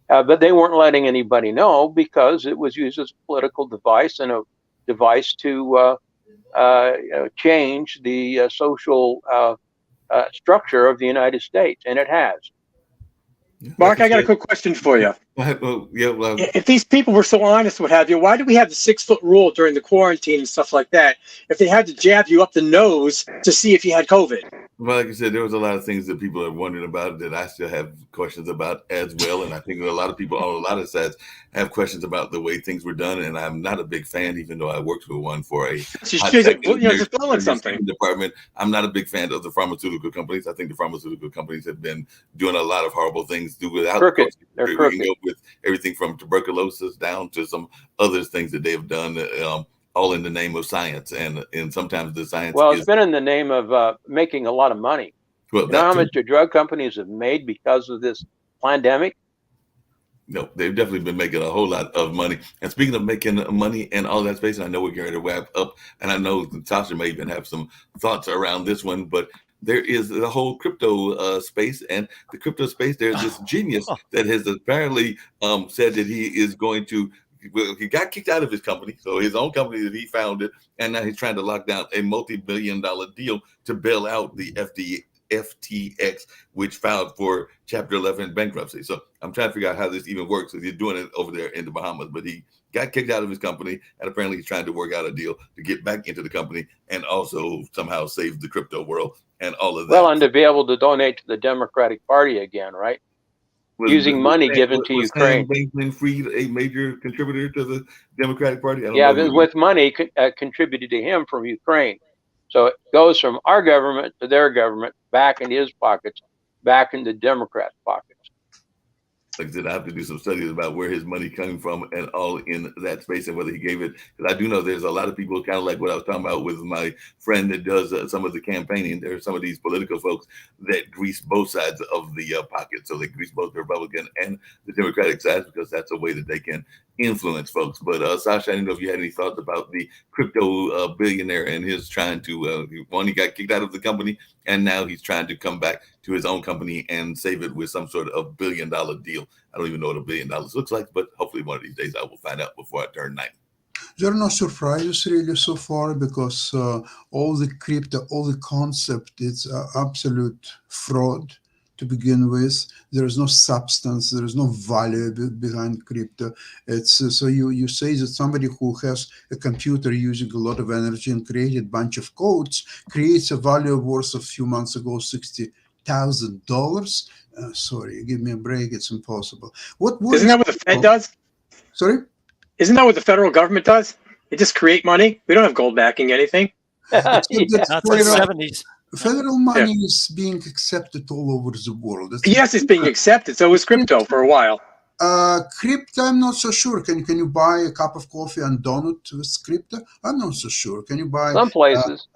But they weren't letting anybody know, because it was used as a political device and a device to change the social structure of the United States, and it has. Mark, I got a quick question for you. If these people were so honest, what have you, why do we have the 6-foot rule during the quarantine and stuff like that? If they had to jab you up the nose to see if you had COVID. Well, like I said, there was a lot of things that people are wondering about that I still have questions about as well. And I think a lot of people on a lot of sides have questions about the way things were done. And I'm not a big fan, even though I worked with one for a just blowing something department. I'm not a big fan of the pharmaceutical companies. I think the pharmaceutical companies have been doing a lot of horrible things without crooked. They're crooked. With everything from tuberculosis down to some other things that they've done. All in the name of science, and sometimes the science. Well, it's been in the name of making a lot of money. Well, you know how much the drug companies have made because of this pandemic? No, they've definitely been making a whole lot of money. And speaking of making money and all that space, and I know we're getting ready to wrap up, and I know Tasha may even have some thoughts around this one, but there is the whole crypto space, and the crypto space. There's this genius that has apparently said that he is going to. Well, he got kicked out of his company, so his own company that he founded, and now he's trying to lock down a multi-billion-dollar deal to bail out the FTX, which filed for Chapter 11 bankruptcy. So I'm trying to figure out how this even works. He's doing it over there in the Bahamas, but he got kicked out of his company, and apparently he's trying to work out a deal to get back into the company and also somehow save the crypto world and all of that. Well, and to be able to donate to the Democratic Party again, right? Using money given to Ukraine. Bankman-Fried a major contributor to the Democratic Party? With money contributed to him from Ukraine. So it goes from our government to their government, back into his pockets, back into Democrats' pockets. Like I said, I have to do some studies about where his money came from and all in that space and whether he gave it. Because I do know there's a lot of people, kind of like what I was talking about with my friend that does some of the campaigning. There are some of these political folks that grease both sides of the pocket. So they grease both the Republican and the Democratic sides because that's a way that they can influence folks. But Sasha, I didn't know if you had any thoughts about the crypto billionaire and his trying to, he got kicked out of the company, and now he's trying to come back to his own company and save it with some sort of $1 billion deal. I don't even know what $1 billion looks like, but hopefully one of these days I will find out before I turn 90. There are no surprises really so far because all the crypto, all the concept, it's absolute fraud to begin with. There is no substance, there is no value behind crypto. It's so you say that somebody who has a computer using a lot of energy and created a bunch of codes creates a value worth a few months ago $60,000. Sorry, give me a break. It's impossible. Isn't that what the Fed does? Sorry? Isn't that what the federal government does? They just create money. We don't have gold backing anything. That's the 70s. Federal money is being accepted all over the world. Yes, it's being accepted. So is crypto for a while. Crypto, I'm not so sure. Can you buy a cup of coffee and donut with crypto? I'm not so sure. Can you buy some places?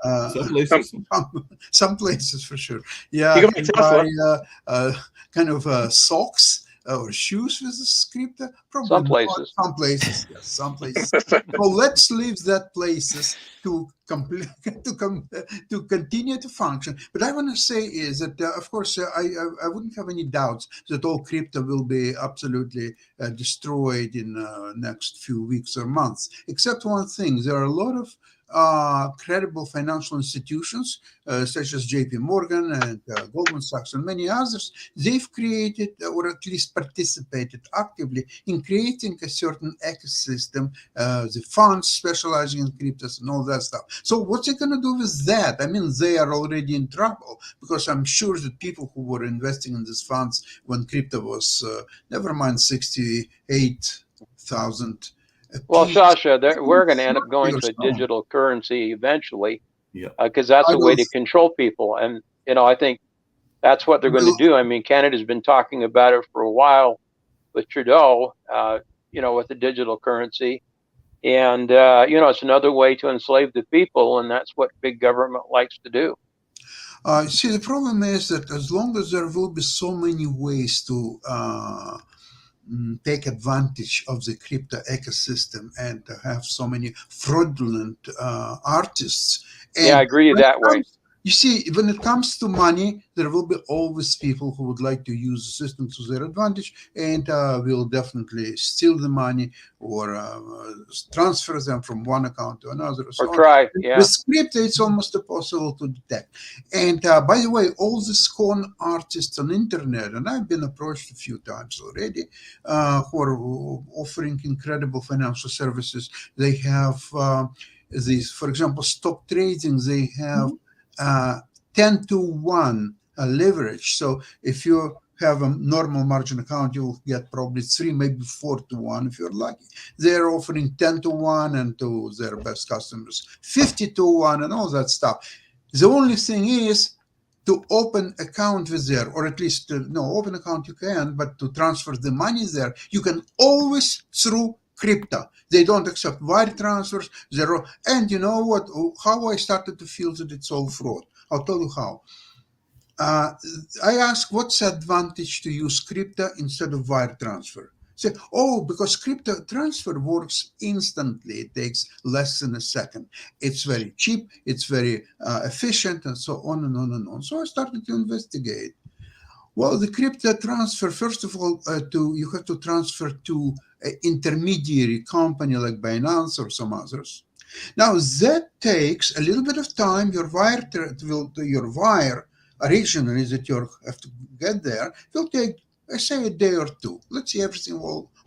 Some places for sure. Yeah, you can buy kind of socks or shoes with this crypto? Probably some places. Some places, yes, some places. So let's leave that places to continue to function. But I want to say is that, of course, I wouldn't have any doubts that all crypto will be absolutely destroyed in next few weeks or months. Except one thing, there are a lot of credible financial institutions such as JP Morgan and Goldman Sachs and many others. They've created or at least participated actively in creating a certain ecosystem, the funds specializing in cryptos and all that stuff. So what's it going to do with that? I mean, they are already in trouble because I'm sure that people who were investing in these funds when crypto was, never mind 68,000. Well, Sasha, we're going to end up going to a digital currency eventually, because that's a way to control people. And, I think that's what they're going to do. I mean, Canada's been talking about it for a while with Trudeau, with the digital currency. And, it's another way to enslave the people, and that's what big government likes to do. See, the problem is that as long as there will be so many ways to take advantage of the crypto ecosystem and have so many fraudulent artists. And I agree that way. You see, when it comes to money, there will be always people who would like to use the system to their advantage and will definitely steal the money or transfer them from one account to another. Or try, yeah. With crypto, it's almost impossible to detect. And by the way, all these con artists on internet, and I've been approached a few times already, who are offering incredible financial services. They have these, for example, stock trading, they have 10-to-1 leverage. So if you have a normal margin account, you'll get probably 3, maybe 4-to-1 if you're lucky. They're offering 10-to-1 and to their best customers 50-to-1 and all that stuff. The only thing is to open account with there, or at least open account you can, but to transfer the money there, you can always through crypto. They don't accept wire transfers. And you know what? How I started to feel that it's all fraud. I'll tell you how. I asked, what's the advantage to use crypto instead of wire transfer? Say, because crypto transfer works instantly. It takes less than a second. It's very cheap. It's very efficient, and so on and on and on. So I started to investigate. Well, the crypto transfer, first of all, you have to transfer to an intermediary company like Binance or some others. Now that takes a little bit of time. Your wire originally that you have to get there will take, I say, a day or two. Let's see, everything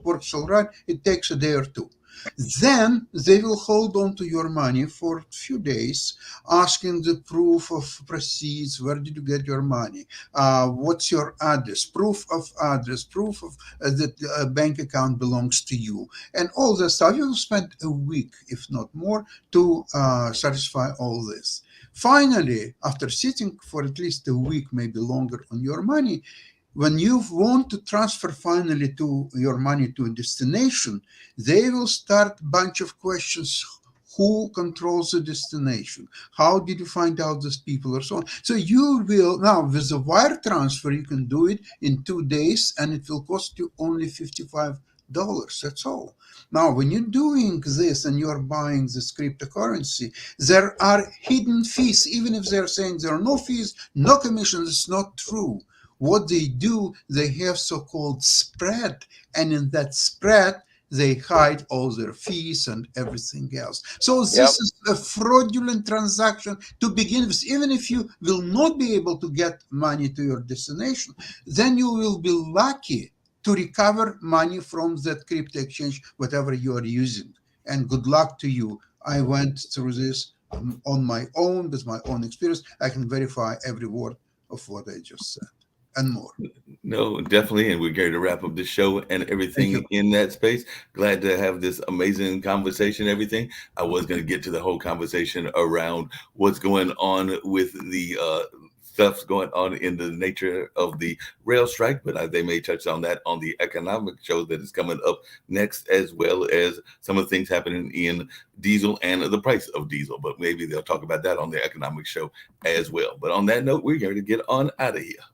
works all right. It takes a day or two. Then they will hold on to your money for a few days, asking the proof of proceeds. Where did you get your money? What's your address? Proof of address, proof of that bank account belongs to you. And all that stuff. You will spend a week, if not more, to satisfy all this. Finally, after sitting for at least a week, maybe longer, on your money, when you want to transfer finally to your money to a destination, they will start a bunch of questions. Who controls the destination? How did you find out these people, or so on? So you will, now with the wire transfer, you can do it in 2 days and it will cost you only $55. That's all. Now, when you're doing this and you're buying this cryptocurrency, there are hidden fees. Even if they're saying there are no fees, no commissions, it's not true. What they do, they have so-called spread, and in that spread, they hide all their fees and everything else. So this is a fraudulent transaction to begin with. Even if you will not be able to get money to your destination, then you will be lucky to recover money from that crypto exchange, whatever you are using. And good luck to you. I went through this on my own, with my own experience. I can verify every word of what I just said. And more. No, definitely. And we're going to wrap up the show and everything in that space. Glad to have this amazing conversation, everything. I was going to get to the whole conversation around what's going on with the stuff's going on in the nature of the rail strike, but they may touch on that on the economic show that is coming up next, as well as some of the things happening in diesel and the price of diesel. But maybe they'll talk about that on the economic show as well. But on that note, we're going to get on out of here.